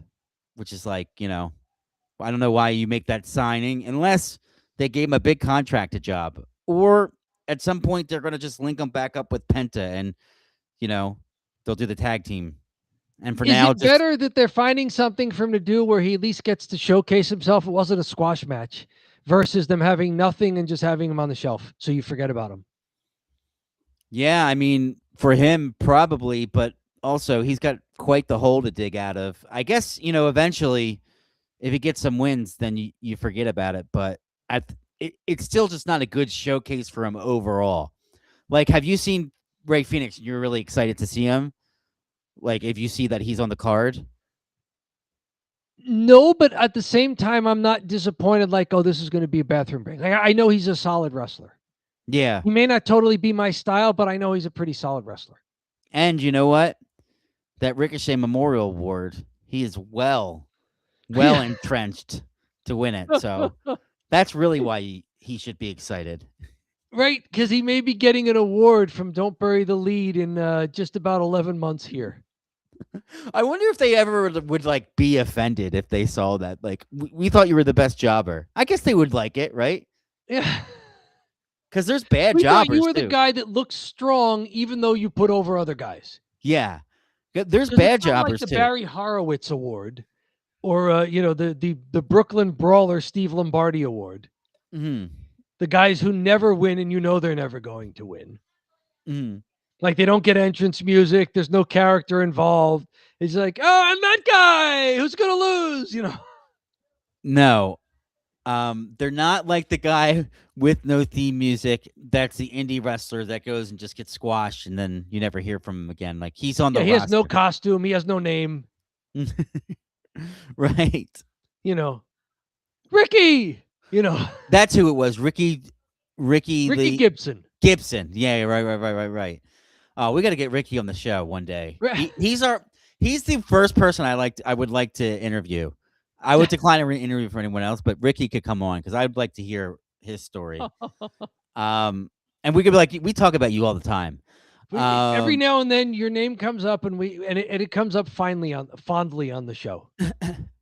which is like, I don't know why you make that signing unless they gave him a big contract to job, or at some point they're going to just link him back up with Penta and, they'll do the tag team. And for now, it's better that they're finding something for him to do where he at least gets to showcase himself. It wasn't a squash match versus them having nothing and just having him on the shelf. So you forget about him. Yeah. I mean, for him, probably, but also he's got quite the hole to dig out of. I guess, eventually if he gets some wins, then you forget about it. But it's still just not a good showcase for him overall. Like, have you seen Rey Fenix? You're really excited to see him. Like, if you see that he's on the card? No, but at the same time, I'm not disappointed. Like, oh, this is going to be a bathroom break. Like, I know he's a solid wrestler. Yeah. He may not totally be my style, but I know he's a pretty solid wrestler. And you know what? that Ricochet Memorial Award, he is well Yeah. entrenched to win it. So that's really why he should be excited. Right, because he may be getting an award from Don't Bury the Lead in just about 11 months here. I wonder if they ever would like be offended if they saw that. Like, we thought you were the best jobber. I guess they would like it, right? Yeah. Because there's bad We thought jobbers you were the too. guy that looks strong even though you put over other guys. Yeah, there's 'Cause bad it's not jobbers like the too. Barry Horowitz Award or the Brooklyn Brawler Steve Lombardi Award. Mm-hmm. The guys who never win and you know they're never going to win. Mm-hmm. Like they don't get entrance music. There's no character involved. It's like, oh, I'm that guy. Who's gonna lose? No, they're not like the guy with no theme music. That's the indie wrestler that goes and just gets squashed, and then you never hear from him again. Like he's on the he roster. has no costume. He has no name. Right. Ricky. That's who it was. Ricky Gibson. Gibson. Yeah, right. Oh, we got to get Ricky on the show one day. Right. He's the first person I would like to interview. I would decline an interview for anyone else, but Ricky could come on because I'd like to hear his story. And we could be like, we talk about you all the time. Every now and then, your name comes up, and it comes up fondly on the show.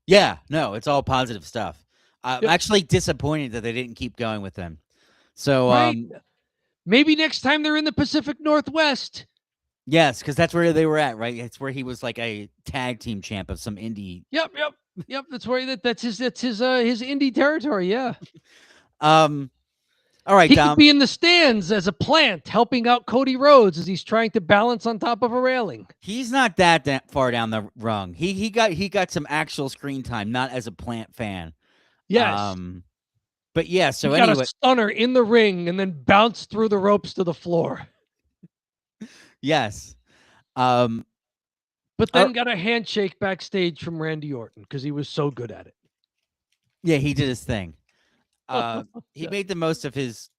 Yeah, no, it's all positive stuff. I'm actually disappointed that they didn't keep going with him. So, right. Maybe next time they're in the Pacific Northwest. Yes, because that's where they were at, right? It's where he was like a tag team champ of some indie. Yep. That's where that's his indie territory. Yeah. All right, he Dom. could be in the stands as a plant, helping out Cody Rhodes as he's trying to balance on top of a railing. He's not that far down the rung. He got some actual screen time, not as a plant fan. Yes. But yeah. So he anyway, got a stunner in the ring and then bounced through the ropes to the floor. Yes. But then got a handshake backstage from Randy Orton because he was so good at it. Yeah, he did his thing. He made the most of his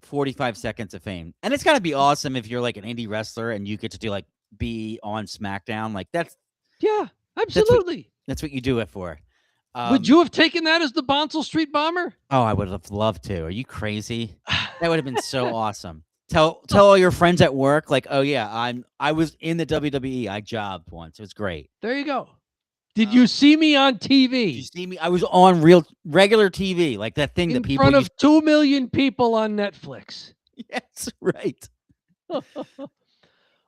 45 seconds of fame. And it's got to be awesome if you're like an indie wrestler and you get to do like be on SmackDown. Like that's yeah, absolutely. That's what you do it for. Would you have taken that as the Bonsall Street Bomber? Oh, I would have loved to. Are you crazy? That would have been so awesome. Tell all your friends at work, like, oh yeah, I was in the WWE. I jobbed once. It was great. There you go. Did you see me on TV? Did you see me? I was on regular TV, like that thing in that people front of 2 million people on Netflix. Yes, right.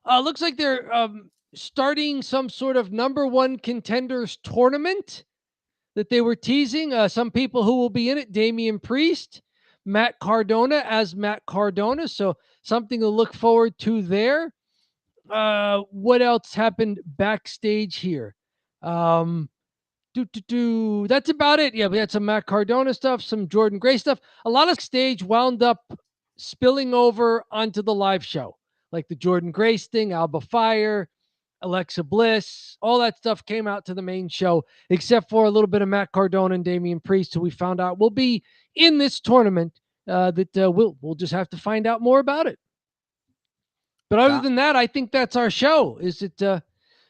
Looks like they're starting some sort of number one contenders tournament that they were teasing. Some people who will be in it: Damian Priest, Matt Cardona as Matt Cardona. So something to look forward to there. What else happened backstage here? That's about it. Yeah, we had some Matt Cardona stuff, some Jordan Gray stuff. A lot of stage wound up spilling over onto the live show, like the Jordan Grace thing, Alba Fire, Alexa Bliss, all that stuff came out to the main show, except for a little bit of Matt Cardona and Damian Priest, who we found out will be in this tournament. We'll just have to find out more about it. But other than that, I think that's our show.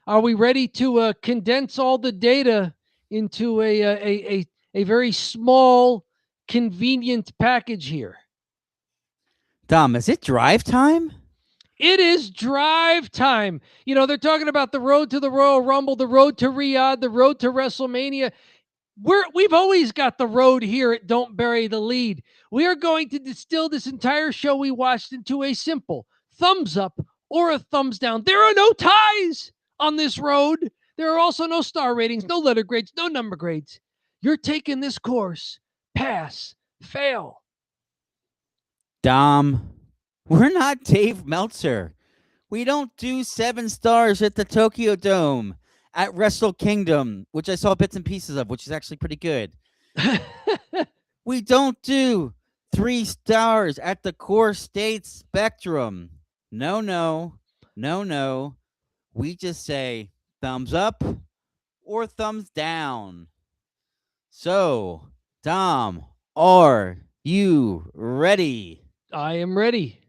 Are we ready to condense all the data into a very small, convenient package here? Dom, is it drive time? It is drive time. They're talking about the road to the Royal Rumble, the road to Riyadh, the road to WrestleMania. We've always got the road here at Don't Bury the Lead. We are going to distill this entire show we watched into a simple thumbs up or a thumbs down. There are no ties on this road. There are also no star ratings, no letter grades, no number grades. You're taking this course. Pass, fail. Dom, we're not Dave Meltzer. We don't do 7 stars at the Tokyo Dome, at Wrestle Kingdom, which I saw bits and pieces of, which is actually pretty good. We don't do 3 stars at the Core State Spectrum. No. We just say thumbs up or thumbs down. So, Dom, are you ready? I am ready.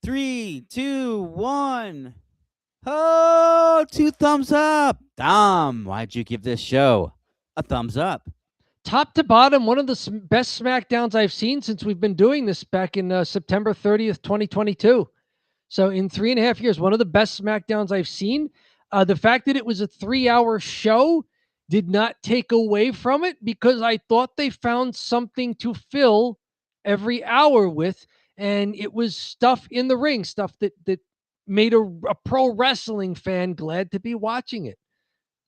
3, 2, 1. Oh, 2 thumbs up. Dom, why'd you give this show a thumbs up? Top to bottom, one of the best SmackDowns I've seen since we've been doing this back in September 30th, 2022. So in 3.5 years, one of the best SmackDowns I've seen. The fact that it was a 3-hour show did not take away from it, because I thought they found something to fill every hour with, and it was stuff in the ring, stuff that made a pro wrestling fan glad to be watching it.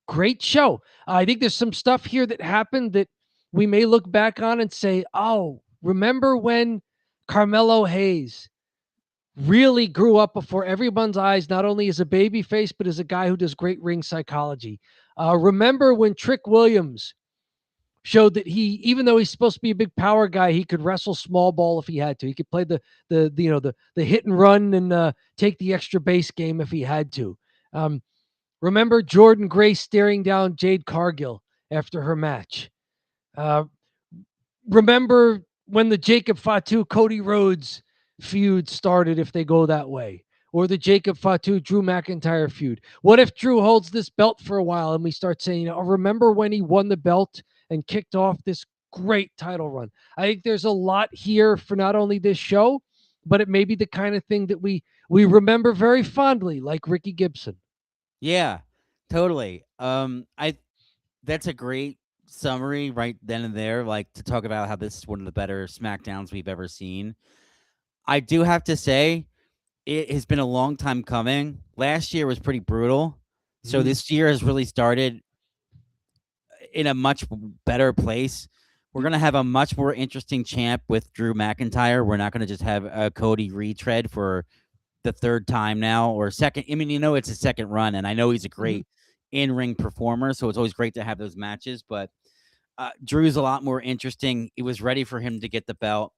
Great show. I think there's some stuff here that happened that we may look back on and say, oh, remember when Carmelo Hayes really grew up before everyone's eyes, not only as a baby face, but as a guy who does great ring psychology. Remember when Trick Williams showed that he, even though he's supposed to be a big power guy, he could wrestle small ball if he had to. He could play the hit and run and take the extra base game if he had to. Remember Jordan Grace staring down Jade Cargill after her match. Remember when the Jacob Fatu Cody Rhodes feud started, if they go that way, or the Jacob Fatu Drew McIntyre feud. What if Drew holds this belt for a while and we start saying, oh, remember when he won the belt and kicked off this great title run? I think there's a lot here for not only this show, but it may be the kind of thing that we remember very fondly, like Ricky Gibson. Yeah, totally. That's a great summary right then and there, like to talk about how this is one of the better SmackDowns we've ever seen. I do have to say, it has been a long time coming. Last year was pretty brutal. So this year has really started in a much better place. We're going to have a much more interesting champ with Drew McIntyre. We're not going to just have a Cody retread for the third time now, or second. I mean, it's a second run, and I know he's a great in-ring performer, so it's always great to have those matches. But Drew's a lot more interesting. It was ready for him to get the belt.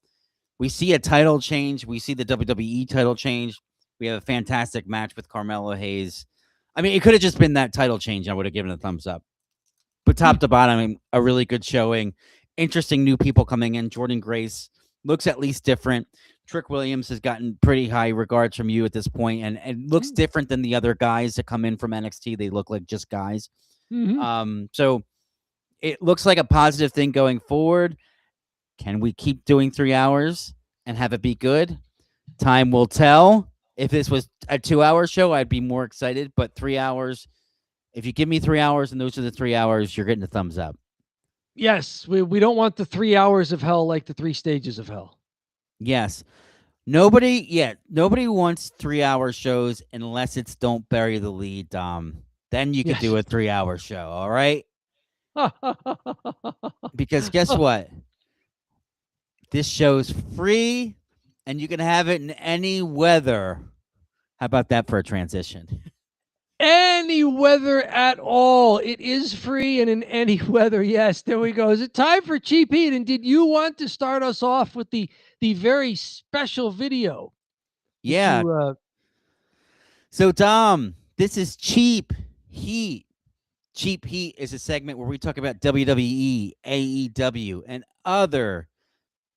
We see a title change. We see the WWE title change. We have a fantastic match with Carmelo Hayes. I mean, it could have just been that title change. I would have given a thumbs up. But top to bottom, a really good showing. Interesting new people coming in. Jordan Grace looks at least different. Trick Williams has gotten pretty high regards from you at this point, and looks different than the other guys that come in from NXT. They look like just guys. So it looks like a positive thing going forward. Can we keep doing 3 hours and have it be good? Time will tell. If this was a 2-hour show, I'd be more excited. But 3 hours, if you give me 3 hours and those are the 3 hours, you're getting a thumbs up. Yes, we don't want the 3 hours of hell like the 3 stages of hell. Yes. Nobody wants 3-hour shows unless it's Don't Bury the Lead, Dom. Then you could do a 3-hour show, all right? Because guess what? This show's free, and you can have it in any weather. How about that for a transition? Any weather at all. It is free and in any weather. Yes, there we go. Is it time for Cheap Heat? And did you want to start us off with the very special video? Yeah. So, Dom, this is Cheap Heat. Cheap Heat is a segment where we talk about WWE, AEW, and other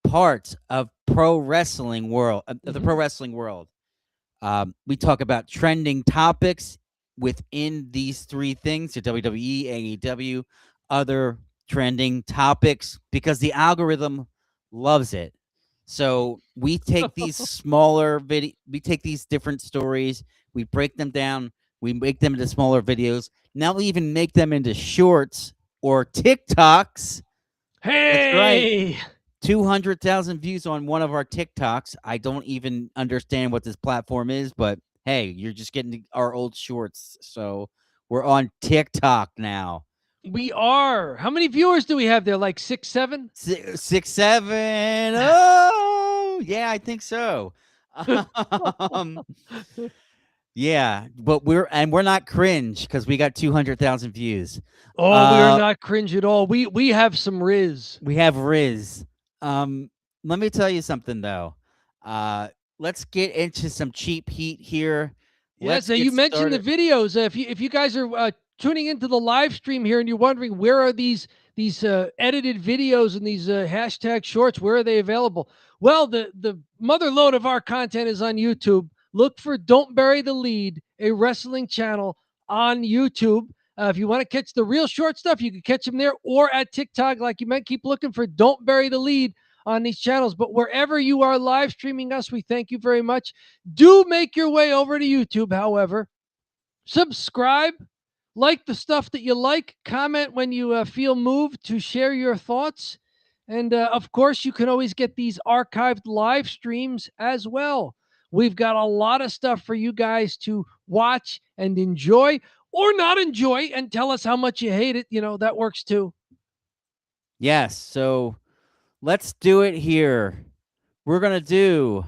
parts of pro wrestling world, the pro wrestling world. We talk about trending topics within these 3 things: the WWE, AEW, other trending topics, because the algorithm loves it. So we take these we take these different stories, we break them down, we make them into smaller videos. Now we even make them into shorts or TikToks. Hey! That's right. 200,000 views on one of our TikToks. I don't even understand what this platform is, but hey, you're just getting our old shorts. So we're on TikTok now. We are. How many viewers do we have there? Like 6, 7? 6, 7. Oh, yeah, I think so. Yeah, but we're not cringe because we got 200,000 views. Oh, we are not cringe at all. We have some Riz. We have Riz. Let me tell you something though. Let's get into some Cheap Heat here. Yes, you mentioned the videos. If you guys are tuning into the live stream here and you're wondering where are these edited videos and these hashtag shorts, where are they available? Well, the mother load of our content is on YouTube, look for Don't Bury the Lead, a wrestling channel on YouTube. If you want to catch the real short stuff, you can catch them there or at TikTok. Like you might keep looking for Don't Bury the Lead on these channels. But wherever you are live streaming us, we thank you very much. Do make your way over to YouTube, however. Subscribe, like the stuff that you like, comment when you feel moved to share your thoughts. And of course, you can always get these archived live streams as well. We've got a lot of stuff for you guys to watch and enjoy or not enjoy and tell us how much you hate it. You know, that works too. Yes. So let's do it here. We're going to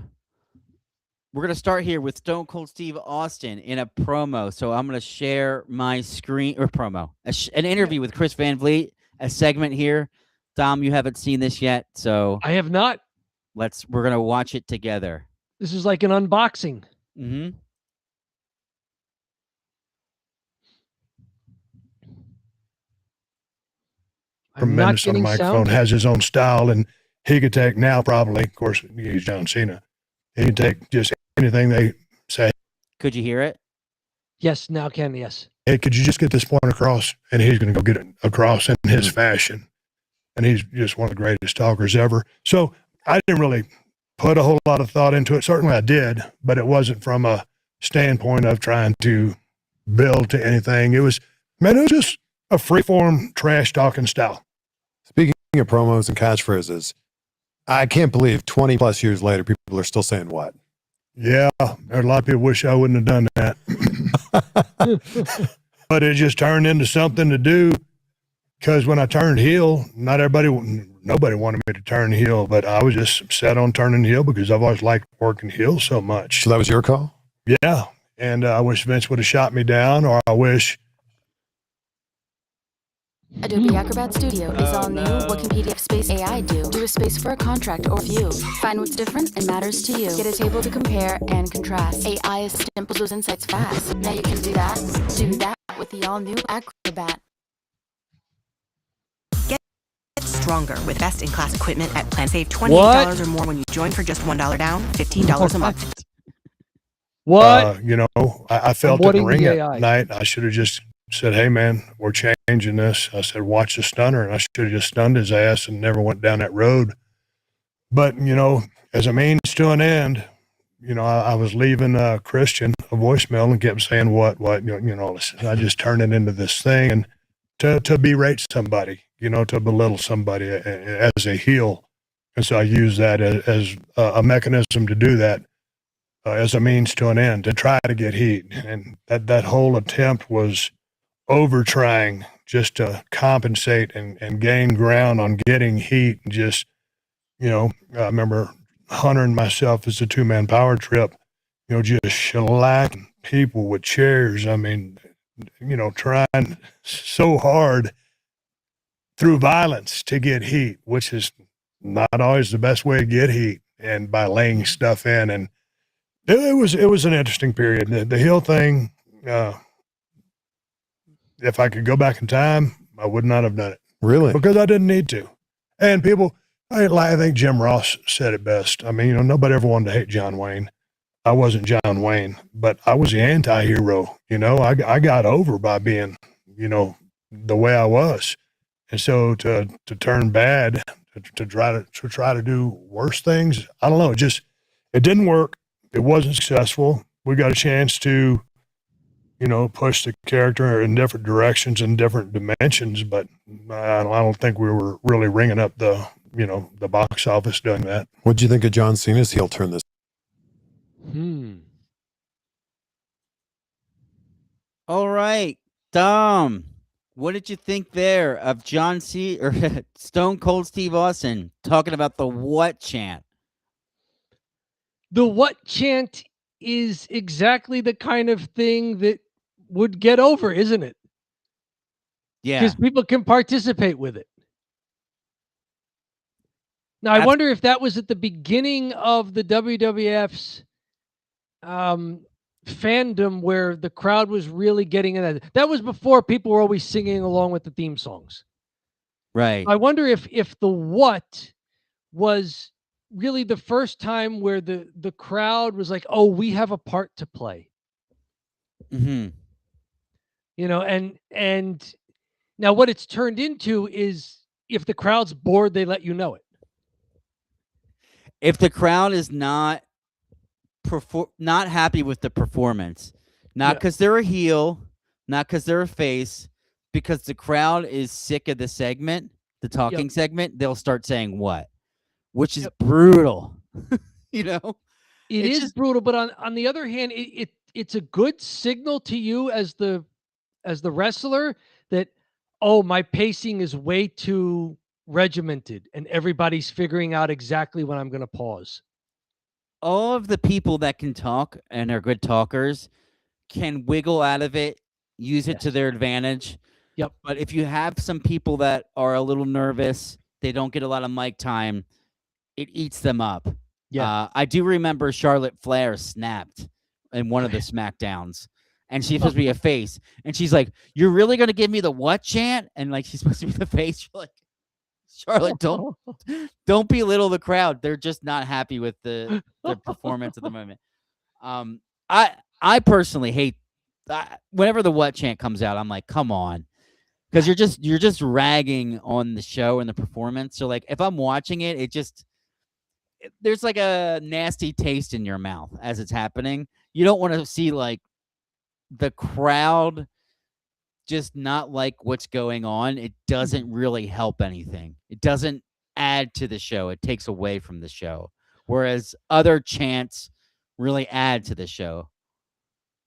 start here with Stone Cold Steve Austin in a promo. So I'm going to share my screen or promo, an interview with Chris Van Vliet, a segment here. Dom, you haven't seen this yet. So I have not. We're going to watch it together. This is like an unboxing. Mm-hmm. Tremendous on the microphone, has his own style, and he could take now probably, of course, he's John Cena. He can take just anything they say. Could you hear it? Yes, now can, yes. Hey, could you just get this point across? And he's going to go get it across in his fashion. And he's just one of the greatest talkers ever. So I didn't really put a whole lot of thought into it. Certainly I did, but it wasn't from a standpoint of trying to build to anything. It was just a freeform trash talking style. Speaking of promos and catchphrases, I can't believe 20 plus years later, people are still saying what? Yeah, there are a lot of people wish I wouldn't have done that. But it just turned into something to do because when I turned heel, nobody wanted me to turn heel, but I was just set on turning heel because I've always liked working heel so much. So that was your call? Yeah, and I wish Vince would have shot me down, or I wish Adobe Acrobat Studio is all new. What can PDF Space AI do? Do a space for a contract or view. Find what's different and matters to you. Get a table to compare and contrast. AI is simple, those insights fast. Now you can do that with the all new Acrobat. Get stronger with best-in-class equipment at Plan. Save $28 or more when you join for just $1 down, $15 a month. What? I felt it in the ring at night. I should have just said, hey, man, we're changing this. I said, watch the stunner. And I should have just stunned his ass and never went down that road. But, as a means to an end, I was leaving Christian a voicemail and kept saying, what, listen, I just turned it into this thing and to berate somebody, to belittle somebody as a heel. And so I use that as a mechanism to do that as a means to an end, to try to get heat. And that whole attempt was over trying just to compensate and gain ground on getting heat. And just, I remember Hunter and myself as a 2-man power trip, just shellacking people with chairs. I mean, trying so hard through violence to get heat, which is not always the best way to get heat, and by laying stuff in. And it was an interesting period. The heel thing, if I could go back in time, I would not have done it. Really? Because I didn't need to. And people, I think Jim Ross said it best. I mean, nobody ever wanted to hate John Wayne. I wasn't John Wayne, but I was the anti-hero. I got over by being, the way I was. And so to turn bad, to try to do worse things, I don't know. It didn't work. It wasn't successful. We got a chance to, push the character in different directions and different dimensions, but I don't think we were really ringing up the box office doing that. What'd you think of John Cena's heel turn this? All right, Dom, what did you think there of John C. or Stone Cold Steve Austin talking about the what chant? The what chant is exactly the kind of thing that would get over, isn't it? Yeah. Because people can participate with it. Now, I wonder if that was at the beginning of the WWF's fandom where the crowd was really getting in that. That was before people were always singing along with the theme songs. Right. I wonder if the what was really the first time where the crowd was like, "Oh, we have a part to play." Mm-hmm. You know, and now what it's turned into is if the crowd's bored, they let you know it. If the crowd is not happy with the performance, not because they're a heel, not because they're a face, because the crowd is sick of the segment, the talking segment, they'll start saying what, which is brutal. You know, it is just brutal. But on the other hand, it's a good signal to you as the wrestler that, oh, my pacing is way too regimented and everybody's figuring out exactly when I'm going to pause. All of the people that can talk and are good talkers can wiggle out of it, use it to their advantage. Yep. But if you have some people that are a little nervous, they don't get a lot of mic time, it eats them up. Yeah. I do remember Charlotte Flair snapped in one of the SmackDowns, and she's supposed to be a face, and she's like, "You're really going to give me the what chant?" And like, she's supposed to be the face. You're like, Charlotte, don't belittle the crowd. They're just not happy with the performance at the moment. I personally hate whenever the what chant comes out. I'm like, come on, because you're just ragging on the show and the performance. So like, if I'm watching it, there's like a nasty taste in your mouth as it's happening. You don't want to see like the crowd just not like what's going on. It doesn't really help anything. It doesn't add to the show. It takes away from the show. Whereas other chants really add to the show.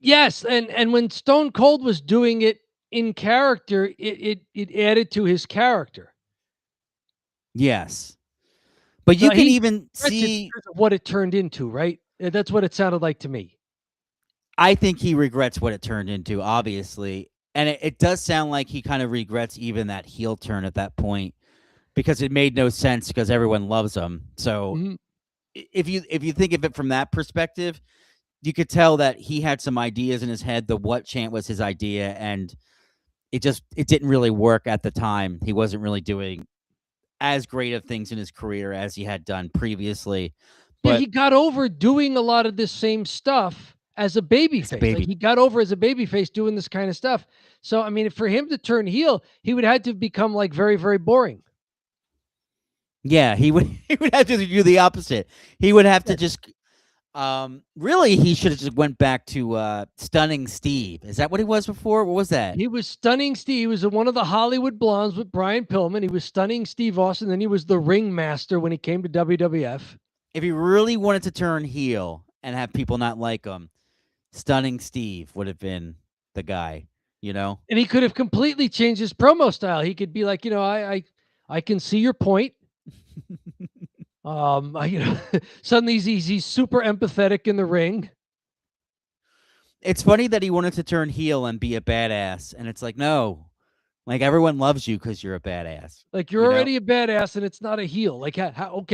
Yes, and when Stone Cold was doing it in character, it added to his character. Yes. But you can even see what it turned into, right? That's what it sounded like to me. I think he regrets what it turned into, obviously. And it does sound like he kind of regrets even that heel turn at that point, because it made no sense because everyone loves him. So if you think of it from that perspective, you could tell that he had some ideas in his head. The what chant was his idea, and it didn't really work at the time. He wasn't really doing as great of things in his career as he had done previously. But he got over doing a lot of this same stuff as a babyface. Like, he got over as a babyface doing this kind of stuff. So, I mean, for him to turn heel, he would have to become like very, very boring. Yeah, he would have to do the opposite. He would have to just really, he should have just went back to Stunning Steve. Is that what he was before? What was that? He was Stunning Steve. He was one of the Hollywood Blondes with Brian Pillman. He was Stunning Steve Austin. Then he was the Ringmaster when he came to WWF. If he really wanted to turn heel and have people not like him, Stunning Steve would have been the guy, you know? And he could have completely changed his promo style. He could be like, you know, I can see your point. Suddenly he's super empathetic in the ring. It's funny that he wanted to turn heel and be a badass, and it's like, no, like, everyone loves you because you're a badass. Like, you're already a badass, and it's not a heel. Like, how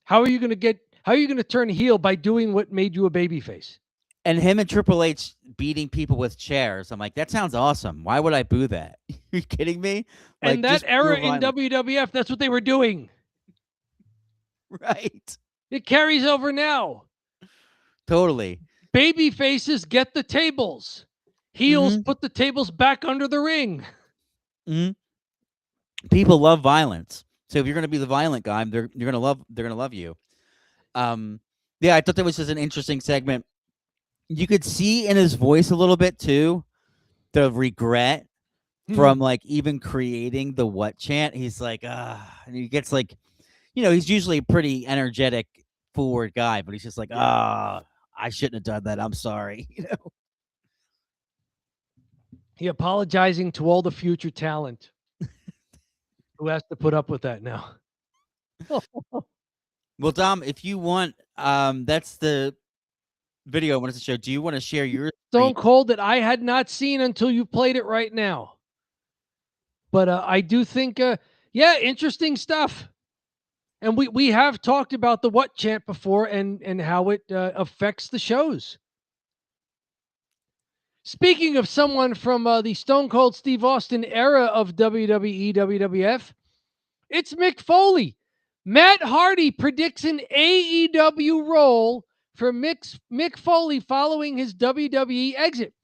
are you going to turn heel by doing what made you a babyface? And him and Triple H beating people with chairs. I'm like, that sounds awesome. Why would I boo that? Are you kidding me? Like, and that era in WWF, that's what they were doing. Right. It carries over now. Totally. Baby faces get the tables. Heels put the tables back under the ring. People love violence. So if you're going to be the violent guy, they're going to love you. Yeah, I thought that was just an interesting segment. You could see in his voice a little bit too, the regret from like even creating the what chant. He's like, and he gets like, you know, he's usually a pretty energetic, forward guy, but he's just like, I shouldn't have done that. I'm sorry. You know, he apologizing to all the future talent who has to put up with that now. Well, Dom, if you want, that's the video I wanted to show. Do you want to share your Stone Cold that I had not seen until you played it right now? But I do think, interesting stuff. And we have talked about the what chant before and how it affects the shows. Speaking of someone from the Stone Cold Steve Austin era of WWE, WWF, it's Mick Foley. Matt Hardy predicts an AEW role for Mick Foley following his WWE exit.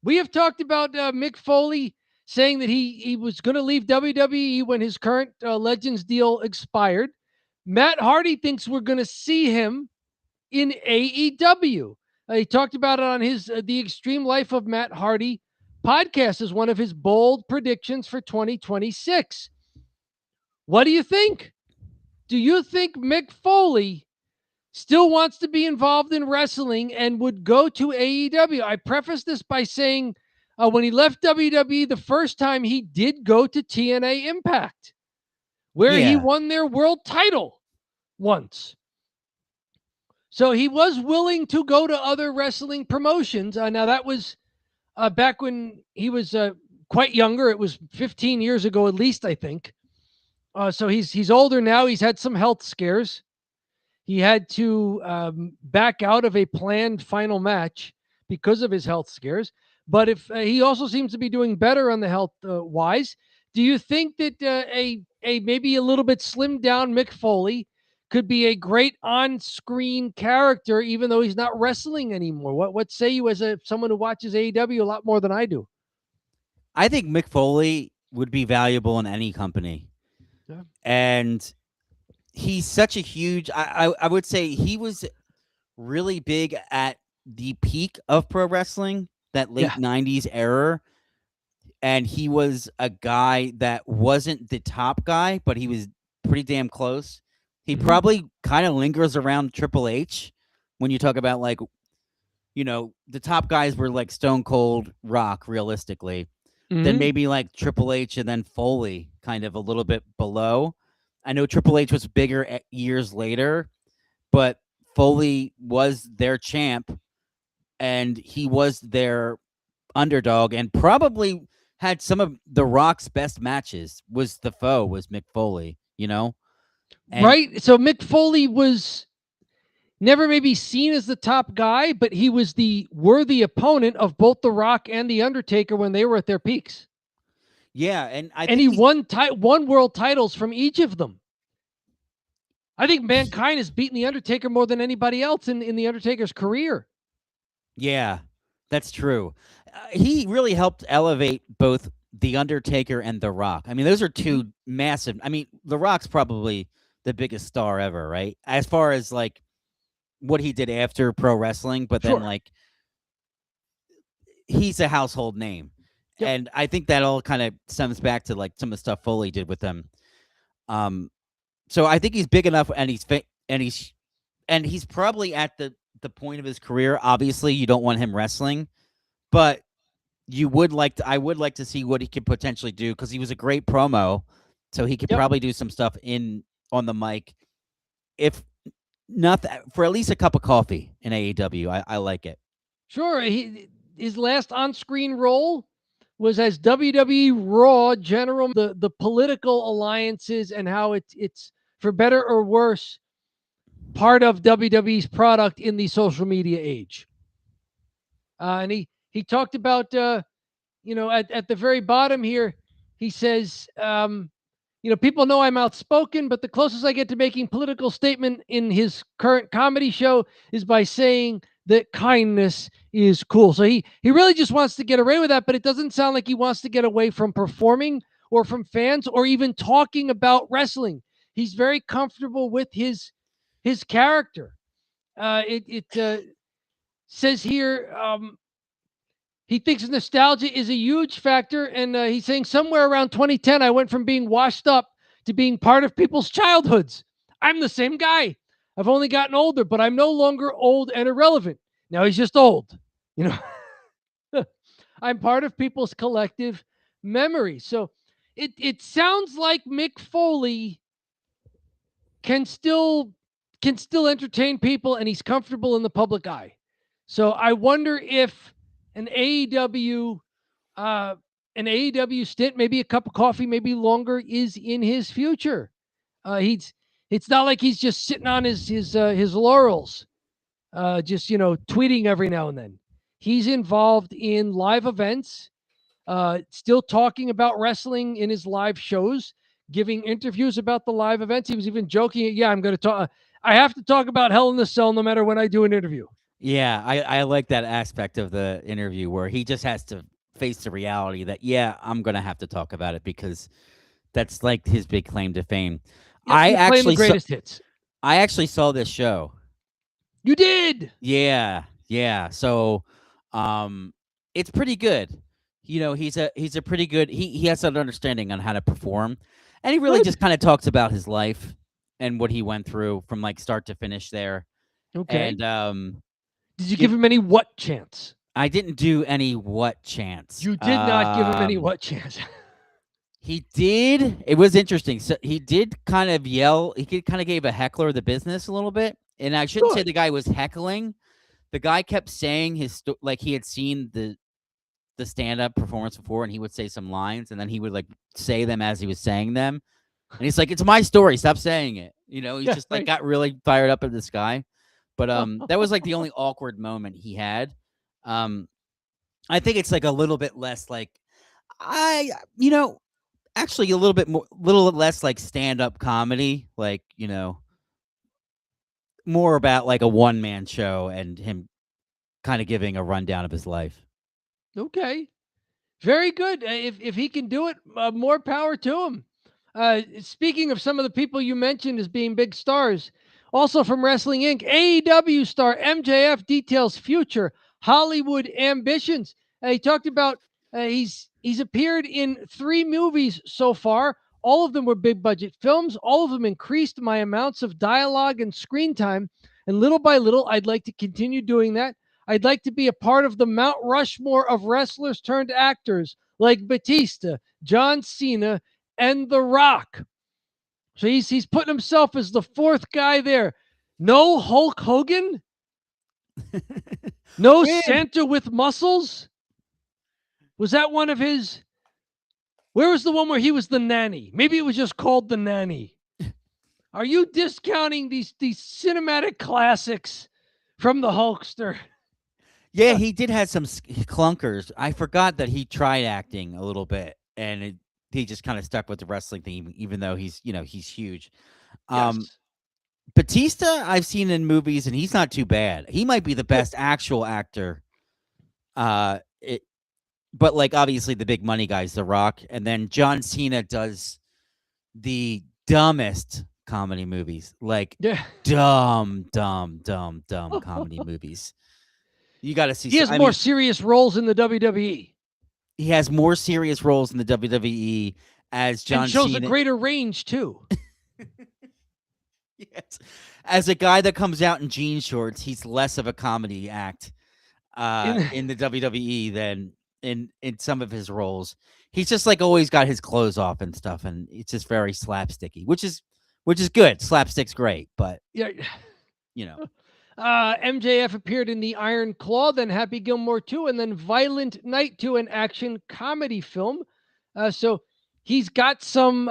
We have talked about Mick Foley saying that he was going to leave WWE when his current Legends deal expired. Matt Hardy thinks we're going to see him in AEW. He talked about it on his The Extreme Life of Matt Hardy podcast as one of his bold predictions for 2026. What do you think? Do you think Mick Foley still wants to be involved in wrestling and would go to AEW? I preface this by saying when he left WWE the first time, he did go to TNA Impact, where he won their world title once. So he was willing to go to other wrestling promotions. Now, that was back when he was quite younger. It was 15 years ago at least, I think. So he's older now. He's had some health scares. He had to back out of a planned final match because of his health scares. But if he also seems to be doing better on the health wise, do you think that a maybe a little bit slimmed down Mick Foley could be a great on-screen character, even though he's not wrestling anymore? What say you as someone who watches AEW a lot more than I do? I think Mick Foley would be valuable in any company. Yeah. And he's such a huge, I would say he was really big at the peak of pro wrestling, that late 90s era. And he was a guy that wasn't the top guy, but he was pretty damn close. He probably kind of lingers around Triple H when you talk about, like, you know, the top guys were like Stone Cold, Rock, realistically. Then maybe like Triple H and then Foley kind of a little bit below. I know Triple H was bigger years later, but Foley was their champ and he was their underdog and probably had some of The Rock's best matches. Was the foe, was Mick Foley, you know? And right? So Mick Foley was never maybe seen as the top guy, but he was the worthy opponent of both The Rock and The Undertaker when they were at their peaks. Yeah, and he won world titles from each of them. I think Mankind has beaten The Undertaker more than anybody else in The Undertaker's career. Yeah, that's true. He really helped elevate both The Undertaker and The Rock. I mean, those are two massive. I mean, The Rock's probably the biggest star ever, right? As far as like what he did after pro wrestling, but then like he's a household name. Yep. And I think that all kind of stems back to like some of the stuff Foley did with them. So I think he's big enough and he's probably at the point of his career. Obviously, you don't want him wrestling, but I would like to see what he could potentially do because he was a great promo. So he could probably do some stuff on the mic. If not for at least a cup of coffee in AEW. I like it. Sure. His last on-screen role was as WWE Raw General, the political alliances and how it's for better or worse part of WWE's product in the social media age. And he talked about, at the very bottom here, he says, people know I'm outspoken, but the closest I get to making political statement in his current comedy show is by saying that kindness is cool. So he really just wants to get away with that, but it doesn't sound like he wants to get away from performing or from fans or even talking about wrestling. He's very comfortable with his character. It says here, he thinks nostalgia is a huge factor, and he's saying somewhere around 2010, I went from being washed up to being part of people's childhoods. I'm the same guy. I've only gotten older, but I'm no longer old and irrelevant. Now he's just old. I'm part of people's collective memory. So it sounds like Mick Foley can still entertain people, and he's comfortable in the public eye. So I wonder if an AEW stint, maybe a cup of coffee, maybe longer, is in his future. It's not like he's just sitting on his laurels, just tweeting every now and then. He's involved in live events, still talking about wrestling in his live shows, giving interviews about the live events. He was even joking, yeah, I'm going to talk. I have to talk about Hell in the Cell no matter when I do an interview. Yeah, I like that aspect of the interview where he just has to face the reality that, yeah, I'm going to have to talk about it because that's like his big claim to fame. Yeah, I actually the greatest hits. I actually saw this show. You did? Yeah. So, it's pretty good. You know, he's a pretty good. He has an understanding on how to perform, and he really just kind of talks about his life and what he went through from like start to finish there. Okay. And did you give him any what chance? I didn't do any what chance. You did not give him any what chance. He did. It was interesting. So he did kind of yell. He kind of gave a heckler the business a little bit. And I shouldn't say the guy was heckling. The guy kept saying like he had seen the stand-up performance before, and he would say some lines, and then he would like say them as he was saying them. And he's like, "It's my story. Stop saying it." You know, he just like got really fired up at this guy. But that was like the only awkward moment he had. I think it's like a little bit less like actually a little less like stand-up comedy, like, more about like a one-man show and him kind of giving a rundown of his life. Okay. Very good. If he can do it, more power to him. Speaking of some of the people you mentioned as being big stars, also from Wrestling Inc., AEW star MJF details future Hollywood ambitions. He talked about he's appeared in 3 movies so far. All of them were big budget films. All of them increased my amounts of dialogue and screen time. And little by little, I'd like to continue doing that. I'd like to be a part of the Mount Rushmore of wrestlers turned actors like Batista, John Cena, and The Rock. So he's putting himself as the 4th guy there. No Hulk Hogan? No Santa with muscles? Was that one of his? Where was the one where he was the nanny? Maybe it was just called The Nanny. Are you discounting these cinematic classics from the Hulkster? Yeah, he did have some clunkers. I forgot that he tried acting a little bit, and he just kind of stuck with the wrestling thing, even though he's huge. Yes. Batista, I've seen in movies, and he's not too bad. He might be the best actual actor. But like obviously the big money guys, The Rock, and then John Cena does the dumbest comedy movies, like dumb comedy movies. You got to see. He has more serious roles in the WWE. He has more serious roles in the WWE as John Cena. And shows a greater range too. Yes, as a guy that comes out in jean shorts, he's less of a comedy act in the WWE than in some of his roles. He's just like always got his clothes off and stuff, and it's just very slapsticky, which is good. Slapstick's great, but MJF appeared in The Iron Claw, then Happy Gilmore 2, and then Violent Night 2, an action comedy film. So he's got some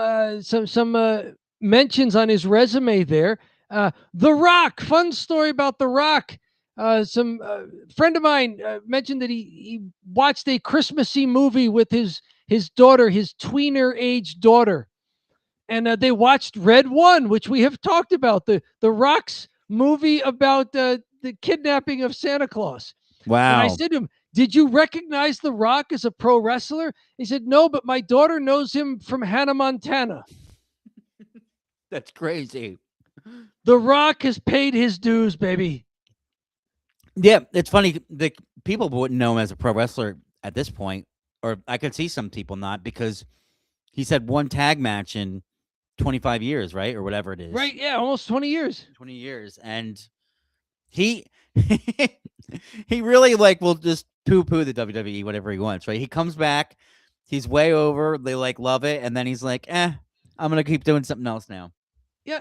mentions on his resume there. The Rock, fun story about The Rock. Some friend of mine mentioned that he watched a Christmassy movie with his daughter, his tweener age daughter, and they watched Red One, which we have talked about, the Rock's movie about the kidnapping of Santa Claus. Wow! And I said to him, "Did you recognize The Rock as a pro wrestler?" He said, "No, but my daughter knows him from Hannah Montana." That's crazy. The Rock has paid his dues, baby. Yeah, it's funny. The people wouldn't know him as a pro wrestler at this point, or I could see some people not, because he's had one tag match in 25 years, right? Or whatever it is. Right, yeah, almost 20 years. 20 years. And he he really will just poo-poo the WWE, whatever he wants, right? He comes back, he's way over, they love it, and then he's like, I'm going to keep doing something else now. Yeah.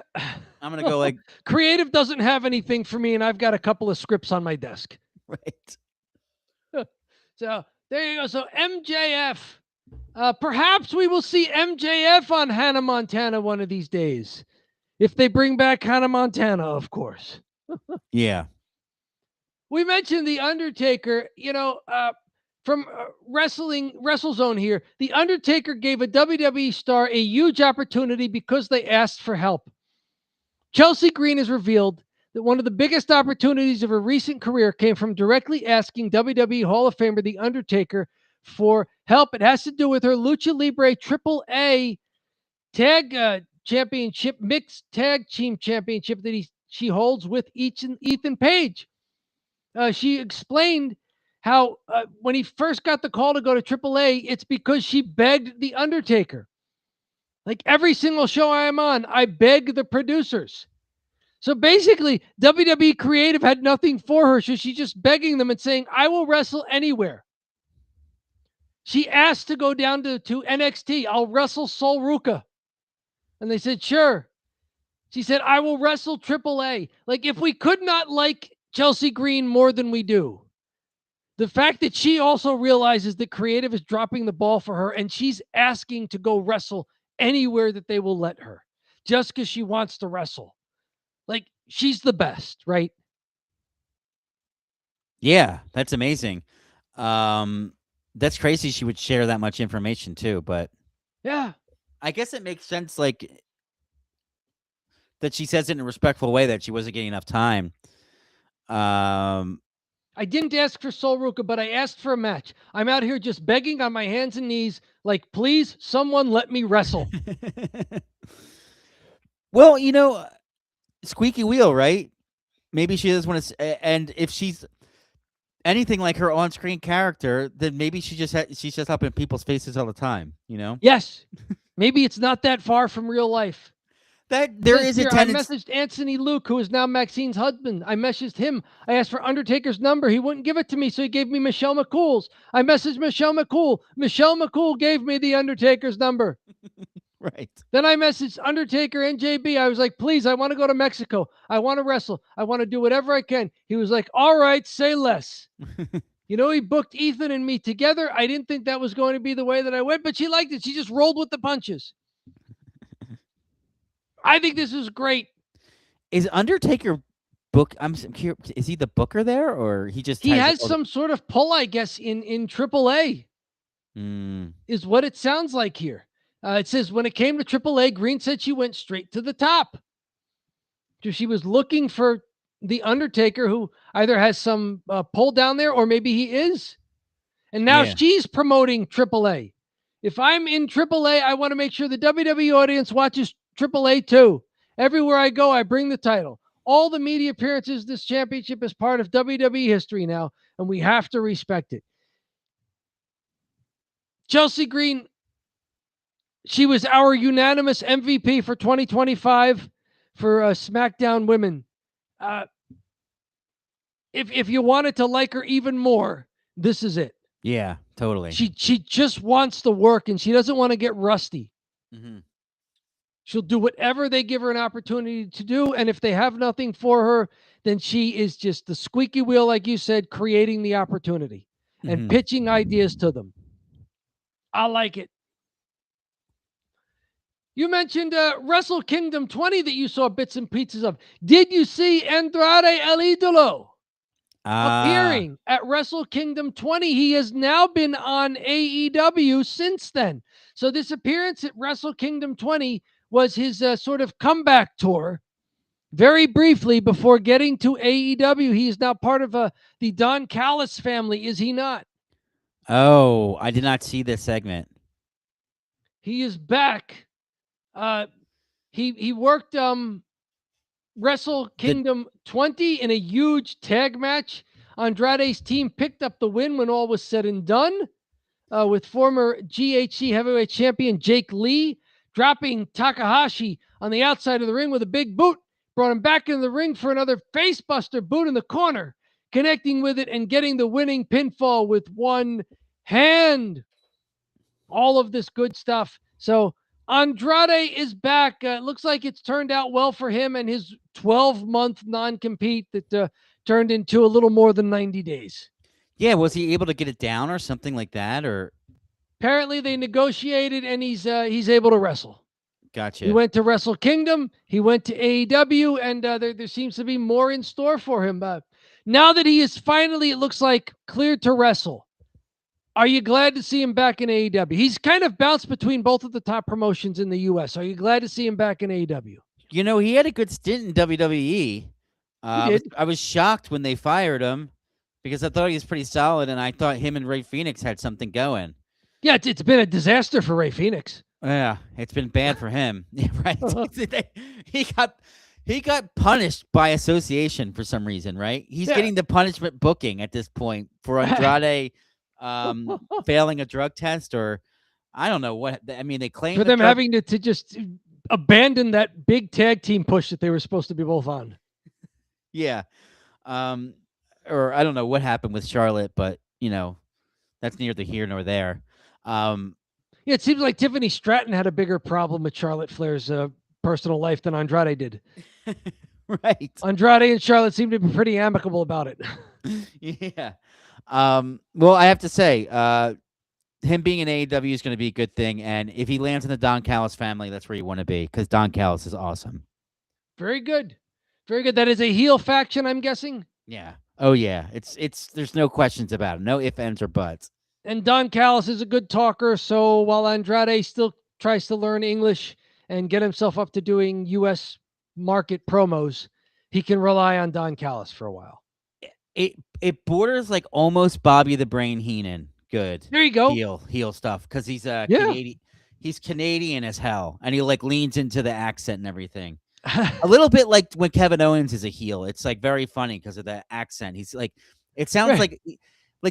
I'm going to go creative doesn't have anything for me, and I've got a couple of scripts on my desk. Right. So there you go. So MJF, perhaps we will see MJF on Hannah Montana one of these days. If they bring back Hannah Montana, of course. Yeah. We mentioned The Undertaker. from WrestleZone here, The Undertaker gave a WWE star a huge opportunity because they asked for help. Chelsea Green has revealed that one of the biggest opportunities of her recent career came from directly asking WWE Hall of Famer The Undertaker for help. It has to do with her Lucha Libre AAA tag championship, mixed tag team championship that she holds with Ethan Page. She explained how when he first got the call to go to AAA, it's because she begged The Undertaker. Like every single show I am on, I beg the producers. So basically, WWE Creative had nothing for her, so she's just begging them and saying, I will wrestle anywhere. She asked to go down to NXT. I'll wrestle Sol Ruca. And they said, sure. She said, I will wrestle AAA. Like, if we could not like Chelsea Green more than we do, the fact that she also realizes that Creative is dropping the ball for her and she's asking to go wrestle anywhere that they will let her just because she wants to wrestle. Like, she's the best, right? Yeah, that's amazing. That's crazy she would share that much information too, but yeah, I guess it makes sense, like, that she says it in a respectful way that she wasn't getting enough time. I didn't ask for Sol Ruca, but I asked for a match. I'm out here just begging on my hands and knees, like, please, someone let me wrestle. Well, you know, squeaky wheel, right? Maybe she doesn't want to, and if she's anything like her on-screen character, then maybe she's just up in people's faces all the time, you know? Yes. Maybe it's not that far from real life. That there is a tendency. I messaged Anthony Luke, who is now Maxine's husband. I messaged him. I asked for Undertaker's number. He wouldn't give it to me, so he gave me Michelle McCool's. I messaged Michelle McCool. Michelle McCool gave me the Undertaker's number. Right. Then I messaged Undertaker and JB. I was like, please, I want to go to Mexico. I want to wrestle. I want to do whatever I can. He was like, all right, say less. You know, he booked Ethan and me together. I didn't think that was going to be the way that I went, but she liked it. She just rolled with the punches. I think this is great. Is Undertaker book? I'm curious. Is he the booker there, or he just has some sort of pull, I guess, in AAA? Is what it sounds like here. It says when it came to AAA, Green said she went straight to the top. So she was looking for the Undertaker, who either has some pull down there, or maybe he is. And now she's promoting AAA. If I'm in AAA, I want to make sure the WWE audience watches AAA too. Everywhere I go, I bring the title. All the media appearances, this championship is part of WWE history now, and we have to respect it. Chelsea Green, she was our unanimous MVP for 2025 for SmackDown Women. If you wanted to like her even more, this is it. Yeah, totally. She just wants to work, and she doesn't want to get rusty. Mm-hmm. She'll do whatever they give her an opportunity to do, and if they have nothing for her, then she is just the squeaky wheel, like you said, creating the opportunity and pitching ideas to them. I like it. You mentioned Wrestle Kingdom 20 that you saw bits and pieces of. Did you see Andrade El Idolo appearing at Wrestle Kingdom 20? He has now been on AEW since then. So this appearance at Wrestle Kingdom 20 was his sort of comeback tour. Very briefly before getting to AEW, he is now part of the Don Callis family, is he not? Oh, I did not see this segment. He is back. He worked Wrestle Kingdom 20 in a huge tag match. Andrade's team picked up the win when all was said and done, with former GHC heavyweight champion Jake Lee dropping Takahashi on the outside of the ring with a big boot. Brought him back in the ring for another facebuster boot in the corner, connecting with it and getting the winning pinfall with one hand. All of this good stuff. So Andrade is back. Looks like it's turned out well for him and his 12-month non-compete that turned into a little more than 90 days. Yeah, was he able to get it down or something like that? Or apparently they negotiated, and he's able to wrestle. Gotcha. He went to Wrestle Kingdom. He went to AEW, and there seems to be more in store for him. Now that he is finally, it looks like, cleared to wrestle, Are you glad to see him back in AEW? He's kind of bounced between both of the top promotions in the U.S. Are you glad to see him back in AEW? You know, he had a good stint in WWE. He did. I was shocked when they fired him because I thought he was pretty solid, and I thought him and Ray Phoenix had something going. Yeah, it's been a disaster for Ray Phoenix. Yeah, it's been bad for him. Right? He got punished by association for some reason, right? He's getting the punishment booking at this point for Andrade failing a drug test, or I don't know what. I mean, they claim for them having to just abandon that big tag team push that they were supposed to be both on. Yeah. Or I don't know what happened with Charlotte, but that's neither here nor there. Yeah, it seems like Tiffany Stratton had a bigger problem with Charlotte Flair's personal life than Andrade did. Right. Andrade and Charlotte seem to be pretty amicable about it. Yeah. Well, I have to say, him being in AEW is going to be a good thing, and if he lands in the Don Callis family, that's where you want to be, because Don Callis is awesome. Very good. Very good. That is a heel faction, I'm guessing? Yeah. Oh, yeah. It's there's no questions about it. No ifs, ands, or buts. And Don Callis is a good talker, so while Andrade still tries to learn English and get himself up to doing U.S. market promos, he can rely on Don Callis for a while. It borders like almost Bobby the Brain Heenan. Good. There you go. Heel stuff, because he's Canadian. He's Canadian as hell, and he like leans into the accent and everything. A little bit like when Kevin Owens is a heel. It's like very funny because of that accent. He's like, it sounds like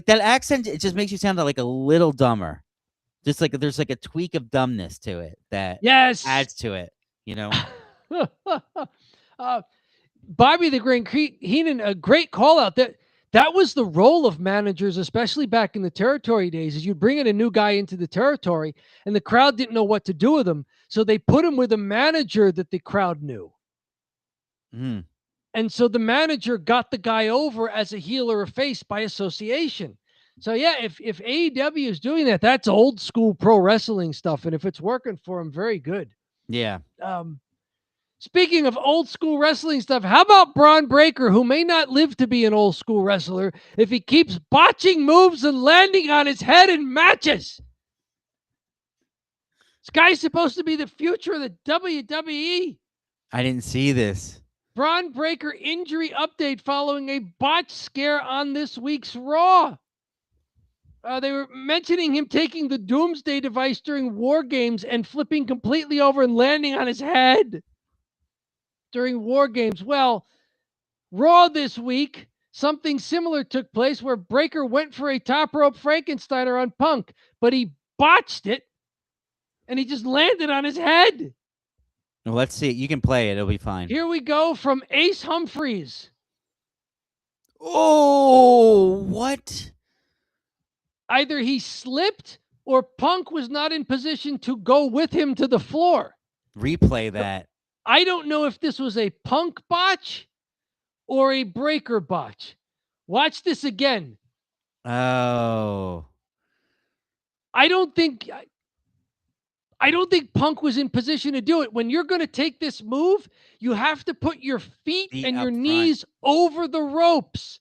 that accent. It just makes you sound like a little dumber. Just like there's like a tweak of dumbness to it that adds to it. Bobby the Brain Heenan, a great call out. That was the role of managers, especially back in the territory days, is you bring in a new guy into the territory and the crowd didn't know what to do with him. So they put him with a manager that the crowd knew. Mm. And so the manager got the guy over as a heel or a face by association. So yeah, if AEW is doing that, that's old school pro wrestling stuff. And if it's working for him, very good. Yeah. Speaking of old school wrestling stuff, how about Braun Breaker, who may not live to be an old school wrestler if he keeps botching moves and landing on his head in matches? This guy's supposed to be the future of the WWE. I didn't see this. Braun Breaker injury update following a botch scare on this week's Raw. They were mentioning him taking the Doomsday device during War Games and flipping completely over and landing on his head during War Games. Well, Raw this week, something similar took place where Breaker went for a top rope Frankensteiner on Punk, but he botched it and he just landed on his head. Well, let's see. You can play it. It'll be fine. Here we go from Ace Humphreys. Oh, what? Either he slipped or Punk was not in position to go with him to the floor. Replay that. I don't know if this was a Punk botch or a Breaker botch. Watch this again. Oh. I don't think Punk was in position to do it. When you're going to take this move, you have to put your feet and your knees over the ropes.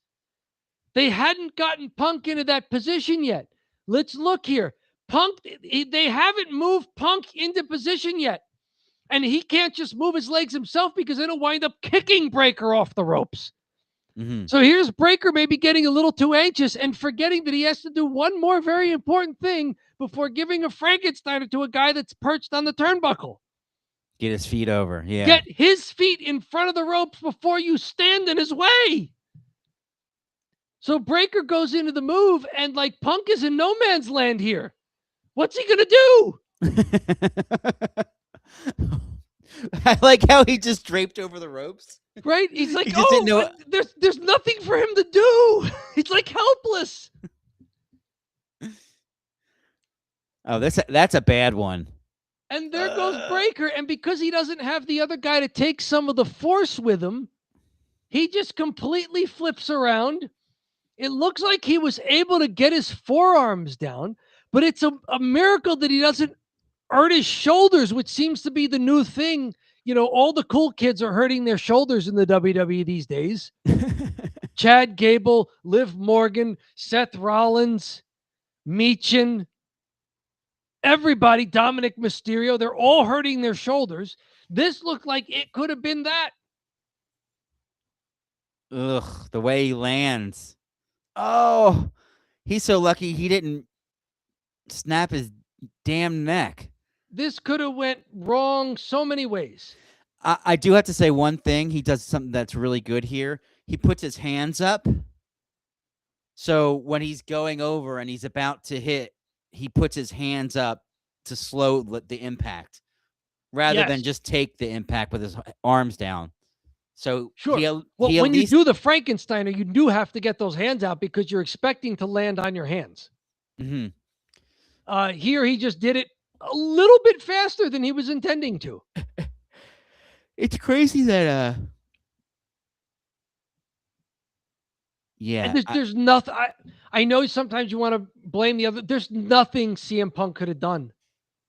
They hadn't gotten Punk into that position yet. Let's look here. Punk, they haven't moved Punk into position yet. And he can't just move his legs himself because it'll wind up kicking Breaker off the ropes. Mm-hmm. So here's Breaker maybe getting a little too anxious and forgetting that he has to do one more very important thing before giving a Frankensteiner to a guy that's perched on the turnbuckle. Get his feet over. Yeah. Get his feet in front of the ropes before you stand in his way. So Breaker goes into the move and like Punk is in no man's land here. What's he going to do? I like how he just draped over the ropes. Right? He's like, he just didn't know there's nothing for him to do. He's like helpless. Oh, that's a bad one. And there goes Breaker. And because he doesn't have the other guy to take some of the force with him, he just completely flips around. It looks like he was able to get his forearms down, but it's a miracle that he doesn't hurt his shoulders, which seems to be the new thing. You know, all the cool kids are hurting their shoulders in the WWE these days. Chad Gable, Liv Morgan, Seth Rollins, Michin, everybody, Dominic Mysterio, they're all hurting their shoulders. This looked like it could have been that. Ugh, the way he lands. Oh, he's so lucky he didn't snap his damn neck. This could have went wrong so many ways. I do have to say one thing. He does something that's really good here. He puts his hands up. So when he's going over and he's about to hit, he puts his hands up to slow the impact rather than just take the impact with his arms down. So sure. When you do the Frankensteiner, you do have to get those hands out because you're expecting to land on your hands. Mm-hmm. Here, he just did it a little bit faster than he was intending to. It's crazy that yeah. And there's nothing. I know sometimes you want to blame the other. There's nothing CM Punk could have done.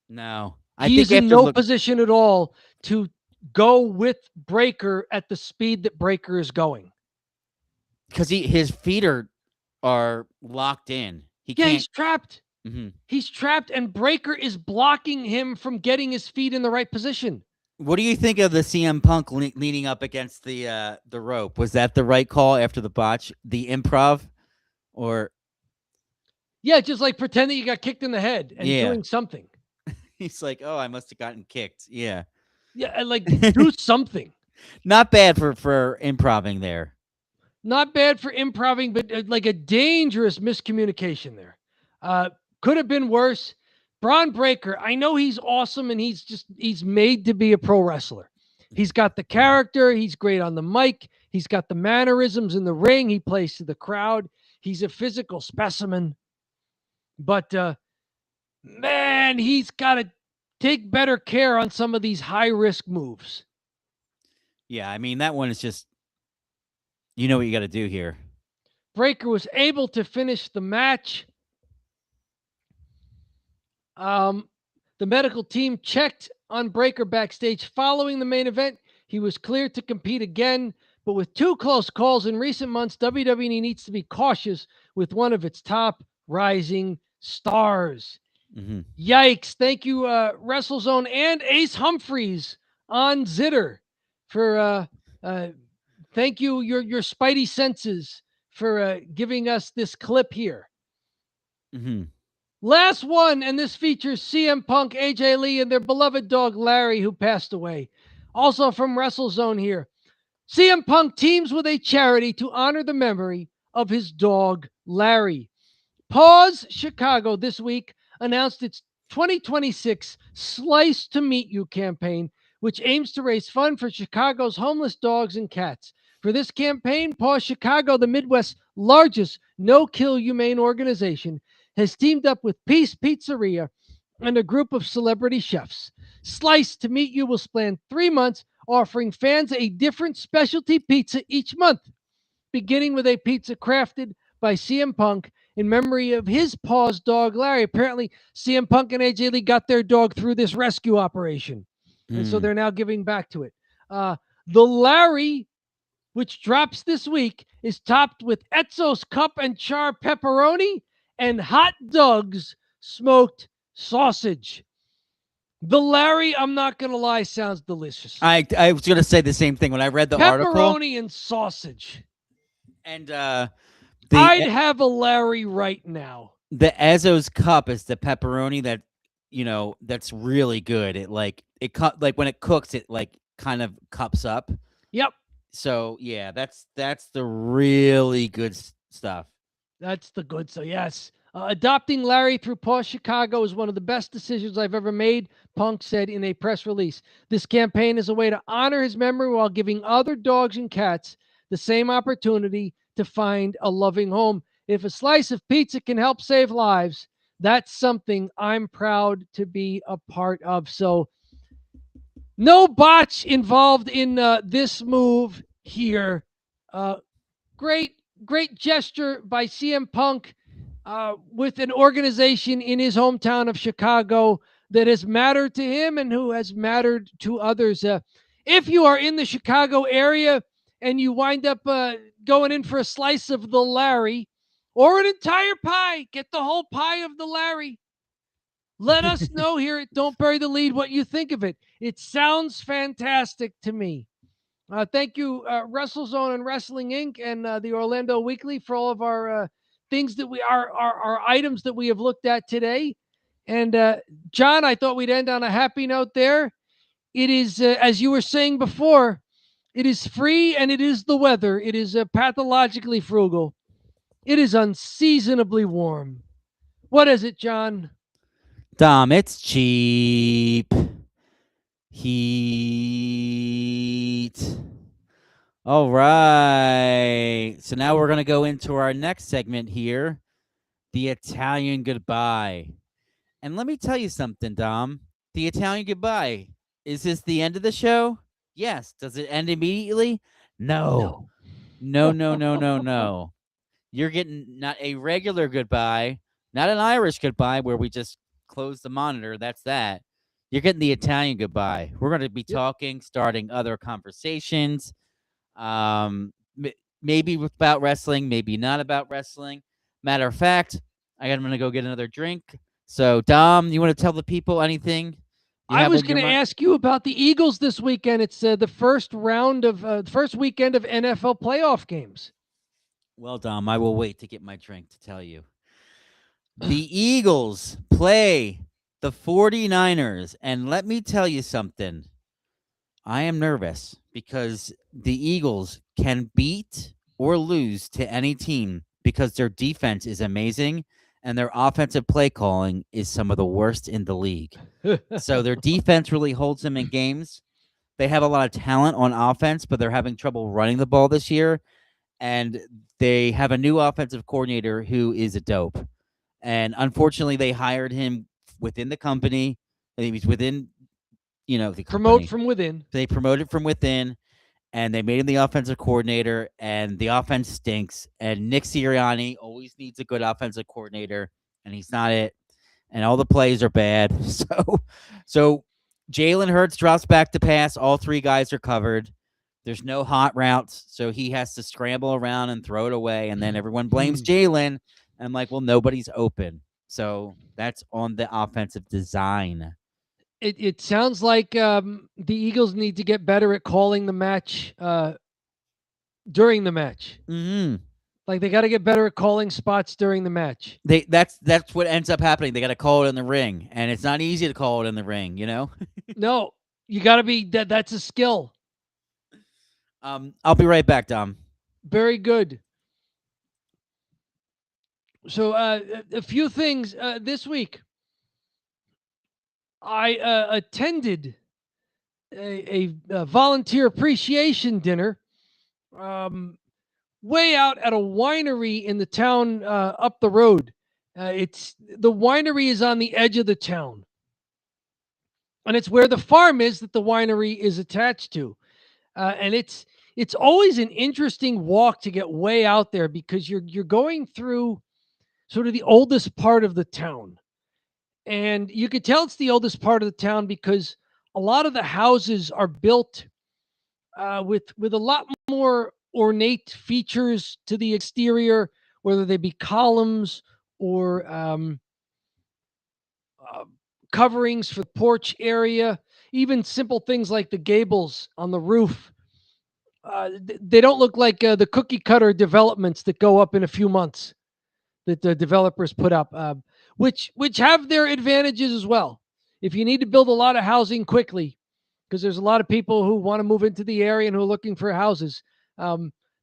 No. He's in no position at all to go with Breakker at the speed that Breakker is going. Because his feet are locked in. He's trapped. Mm-hmm. He's trapped, and Breakker is blocking him from getting his feet in the right position. What do you think of the CM Punk leaning up against the rope? Was that the right call after the botch, the improv, or? Yeah, just like pretend that you got kicked in the head and doing something. He's like, oh, I must have gotten kicked. Yeah. Yeah, and like do something. Not bad for improving there. Not bad for improving, but like a dangerous miscommunication there. Could have been worse. Braun Breakker, I know he's awesome and he's made to be a pro wrestler. He's got the character. He's great on the mic. He's got the mannerisms in the ring. He plays to the crowd. He's a physical specimen. But, man, he's got to take better care on some of these high-risk moves. Yeah, I mean, that one is just, you know what you got to do here. Breakker was able to finish the match. The medical team checked on Breakker backstage following the main event. He was cleared to compete again, but with 2 close calls in recent months, WWE needs to be cautious with one of its top rising stars. Mm-hmm. Yikes. Thank you, WrestleZone and Ace Humphreys on Zitter for, thank you, your spidey senses for giving us this clip here. Mm-hmm. Last one, and this features CM Punk, AJ Lee, and their beloved dog Larry, who passed away. Also from WrestleZone here. CM Punk teams with a charity to honor the memory of his dog Larry. Pause Chicago this week announced its 2026 Slice to Meet You campaign, which aims to raise funds for Chicago's homeless dogs and cats. For this campaign, Pause Chicago, the Midwest's largest no-kill humane organization, has teamed up with Peace Pizzeria and a group of celebrity chefs. Slice to Meet You will span 3 months, offering fans a different specialty pizza each month, beginning with a pizza crafted by CM Punk in memory of his Paw's dog, Larry. Apparently, CM Punk and AJ Lee got their dog through this rescue operation, and so they're now giving back to it. The Larry, which drops this week, is topped with Etzo's Cup and Char pepperoni and Hot Doug's smoked sausage. The Larry, I'm not going to lie, sounds delicious. I was going to say the same thing when I read the article. Pepperoni and sausage. And I'd have a Larry right now. The Ezzo's Cup is the pepperoni that, that's really good. It like when it cooks, it like kind of cups up. Yep. So yeah, that's the really good stuff. That's the good stuff. Yes. Adopting Larry through Paw Chicago is one of the best decisions I've ever made, Punk said in a press release. This campaign is a way to honor his memory while giving other dogs and cats the same opportunity to find a loving home. If a slice of pizza can help save lives, that's something I'm proud to be a part of. So no botch involved in this move here. Great gesture by CM Punk with an organization in his hometown of Chicago that has mattered to him and who has mattered to others. If you are in the Chicago area and you wind up going in for a slice of the Larry, or an entire pie. Get the whole pie of the Larry. Let us know here at Don't Bury the Lead what you think of it. It sounds fantastic to me. Thank you, WrestleZone and Wrestling Inc. and the Orlando Weekly for all of our things that our items that we have looked at today. And John, I thought we'd end on a happy note there. It is, as you were saying before, it is free and it is the weather. It is pathologically frugal. It is unseasonably warm. What is it, John? Dom, it's cheap heat. All right. So now we're going to go into our next segment here, the Italian goodbye. And let me tell you something, Dom. The Italian goodbye. Is this the end of the show? Yes. Does it end immediately? No. No. You're getting not a regular goodbye, not an Irish goodbye where we just close the monitor. That's that. You're getting the Italian goodbye. We're going to be talking, starting other conversations. Maybe about wrestling, maybe not about wrestling. Matter of fact, I'm going to go get another drink. So, Dom, you want to tell the people anything? I was going to ask you about the Eagles this weekend. It's the first weekend of NFL playoff games. Well, Dom, I will wait to get my drink to tell you. The Eagles play the 49ers, and let me tell you something. I am nervous because the Eagles can beat or lose to any team because their defense is amazing and their offensive play calling is some of the worst in the league. So their defense really holds them in games. They have a lot of talent on offense, but they're having trouble running the ball this year. And they have a new offensive coordinator who is a dope. And unfortunately, they hired him within the company. He was within, the company. Promote from within. They promoted from within, and they made him the offensive coordinator, and the offense stinks. And Nick Sirianni always needs a good offensive coordinator, and he's not it. And all the plays are bad. So Jalen Hurts drops back to pass. All three guys are covered. There's no hot routes, so he has to scramble around and throw it away, and then everyone blames Jalen. I'm like, well, nobody's open. So that's on the offensive design. It sounds like the Eagles need to get better at calling the match during the match. Mm-hmm. Like they got to get better at calling spots during the match. That's what ends up happening. They got to call it in the ring, and it's not easy to call it in the ring, No, you got to be that's a skill. I'll be right back, Dom. Very good. So a few things this week. I attended a volunteer appreciation dinner way out at a winery in the town up the road. The winery is on the edge of the town, and it's where the farm is that the winery is attached to. And it's always an interesting walk to get way out there because you're going through sort of the oldest part of the town. And you could tell it's the oldest part of the town because a lot of the houses are built with a lot more ornate features to the exterior, whether they be columns or coverings for the porch area, even simple things like the gables on the roof. They don't look like the cookie cutter developments that go up in a few months that the developers put up, which have their advantages as well. If you need to build a lot of housing quickly, because there's a lot of people who want to move into the area and who are looking for houses,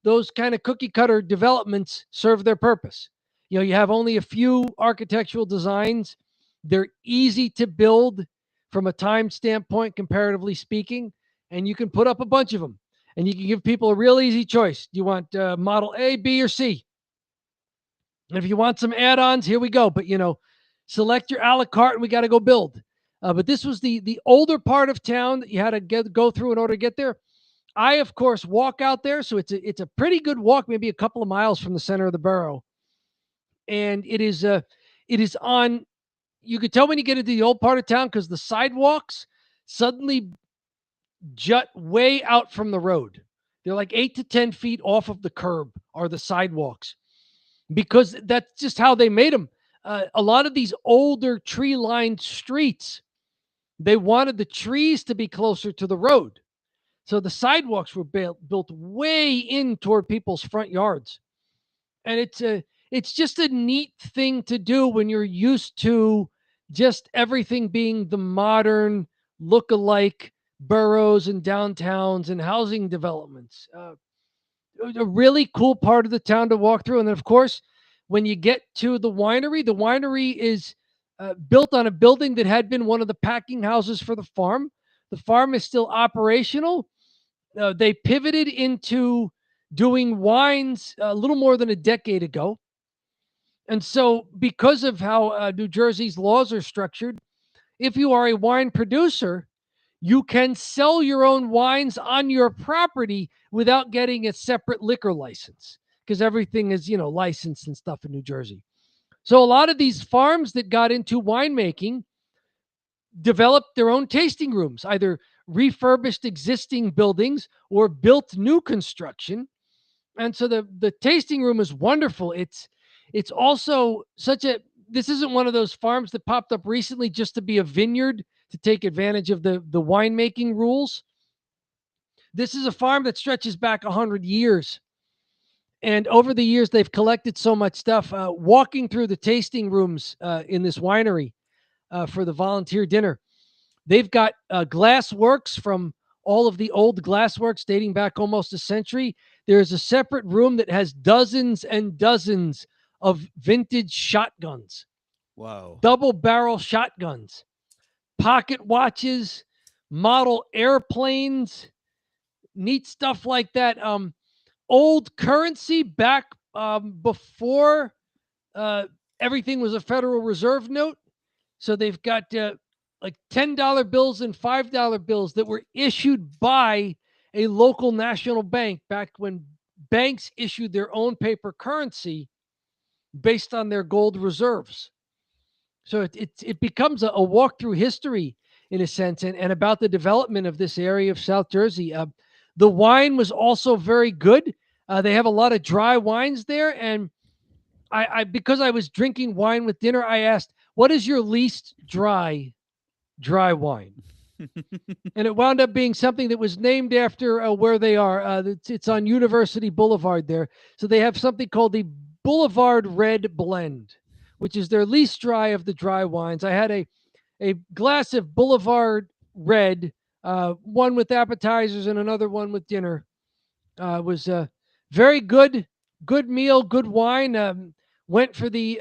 those kind of cookie cutter developments serve their purpose. You have only a few architectural designs. They're easy to build from a time standpoint, comparatively speaking, and you can put up a bunch of them. And you can give people a real easy choice. Do you want model A, B, or C? And if you want some add-ons, here we go. But, select your a la carte and we got to go build. But this was the older part of town that you had to go through in order to get there. I, of course, walk out there. So it's a pretty good walk, maybe a couple of miles from the center of the borough. And it is on, you could tell when you get into the old part of town because the sidewalks suddenly jut way out from the road. They're like 8 to 10 feet off of the curb are the sidewalks. because that's just how they made them. A lot of these older tree-lined streets, they wanted the trees to be closer to the road. So the sidewalks were built way in toward people's front yards. And it's just a neat thing to do when you're used to just everything being the modern look-alike boroughs and downtowns and housing developments. A really cool part of the town to walk through. And then, of course, when you get to the winery is built on a building that had been one of the packing houses for the farm. The farm is still operational. They pivoted into doing wines a little more than a decade ago. And so because of how New Jersey's laws are structured, if you are a wine producer, you can sell your own wines on your property without getting a separate liquor license, because everything is, licensed and stuff in New Jersey. So a lot of these farms that got into winemaking developed their own tasting rooms, either refurbished existing buildings or built new construction. And so the tasting room is wonderful. It's also this isn't one of those farms that popped up recently just to be a vineyard to take advantage of the winemaking rules. This is a farm that stretches back 100 years. And over the years, they've collected so much stuff. Walking through the tasting rooms in this winery for the volunteer dinner, they've got glass works from all of the old glass works dating back almost a century. There's a separate room that has dozens and dozens of vintage shotguns. Whoa. Double barrel shotguns, pocket watches, model airplanes, neat stuff like that. Old currency back before everything was a Federal Reserve note. So they've got like $10 bills and $5 bills that were issued by a local national bank back when banks issued their own paper currency based on their gold reserves. So it becomes a walk through history in a sense, and about the development of this area of South Jersey. The wine was also very good. They have a lot of dry wines there, and I because I was drinking wine with dinner, I asked, "What is your least dry wine?" And it wound up being something that was named after where they are. It's on University Boulevard there. So they have something called the Boulevard Red Blend, which is their least dry of the dry wines. I had a glass of Boulevard Red, one with appetizers and another one with dinner. It was very good meal, good wine. Went for the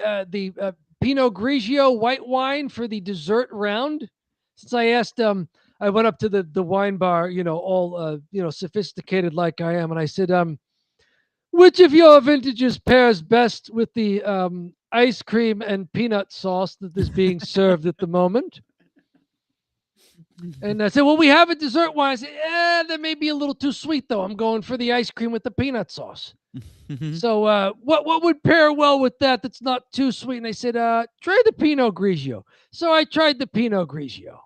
Pinot Grigio white wine for the dessert round. Since I asked, I went up to the wine bar, all sophisticated like I am, and I said, which of your vintages pairs best with the ice cream and peanut sauce that is being served at the moment? And I said, well, we have a dessert wine. I said, that may be a little too sweet, though. I'm going for the ice cream with the peanut sauce. So what would pair well with that that's not too sweet? And they said, try the Pinot Grigio. So I tried the Pinot Grigio.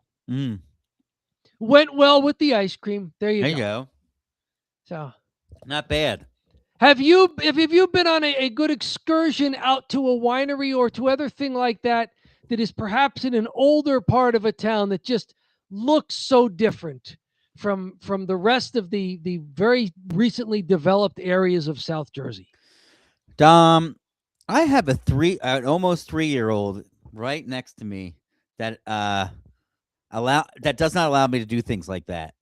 Went well with the ice cream. There you go. So not bad. Have you been on a good excursion out to a winery or to other thing like that is perhaps in an older part of a town that just looks so different from the rest of the very recently developed areas of South Jersey? I have an almost 3-year-old right next to me that does not allow me to do things like that.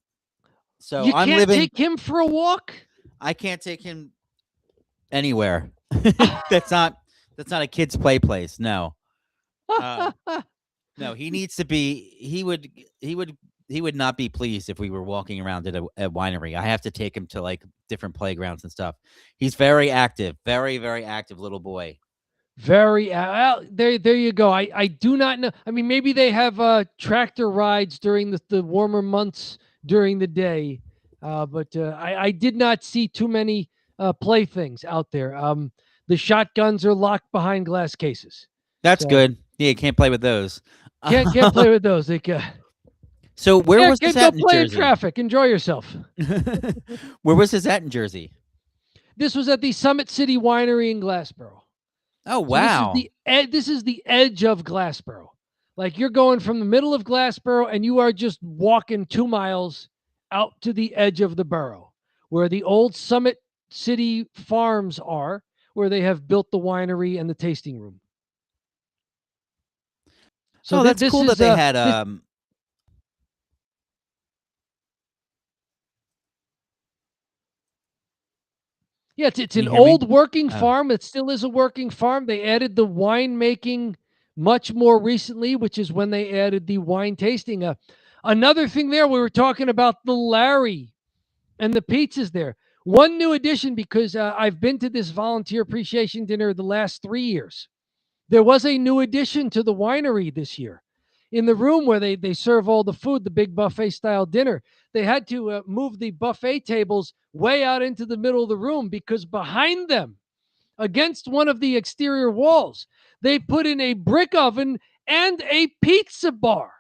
So you can't take him for a walk? I can't take him anywhere. That's not a kid's play place. No. No, he needs to be. He would not be pleased if we were walking around at a winery. I have to take him to like different playgrounds and stuff. He's very active, very, very active little boy. Very there you go. I do not know. I mean, maybe they have tractor rides during the warmer months during the day, but I did not see too many playthings out there. The shotguns are locked behind glass cases. That's good. Yeah, you can't play with those. Can't play with those. They can. So where was this at in play Jersey? In traffic. Enjoy yourself. Where was this at in Jersey? This was at the Summit City Winery in Glassboro. Oh, wow. So this is the edge of Glassboro. Like you're going from the middle of Glassboro and you are just walking 2 miles out to the edge of the borough where the old Summit City farms are, where they have built the winery and the tasting room. So that's cool that they had yeah, it's an old working farm. It still is a working farm. They added the winemaking much more recently, which is when they added the wine tasting. Another thing there, we were talking about the Larry and the pizzas there. One new addition, because I've been to this volunteer appreciation dinner the last 3 years. There was a new addition to the winery this year. In the room where they serve all the food, the big buffet style dinner, they had to move the buffet tables way out into the middle of the room because behind them, against one of the exterior walls, they put in a brick oven and a pizza bar.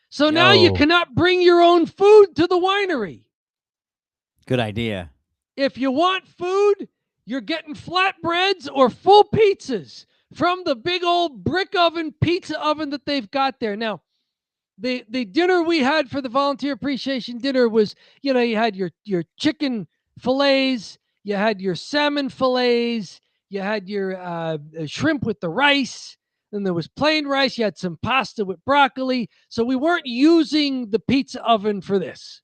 So now you cannot bring your own food to the winery. Good idea. If you want food, you're getting flatbreads or full pizzas from the big old brick oven, pizza oven that they've got there. Now, the dinner we had for the volunteer appreciation dinner was, you had your chicken fillets, you had your salmon fillets, you had your shrimp with the rice, and there was plain rice, you had some pasta with broccoli. So we weren't using the pizza oven for this.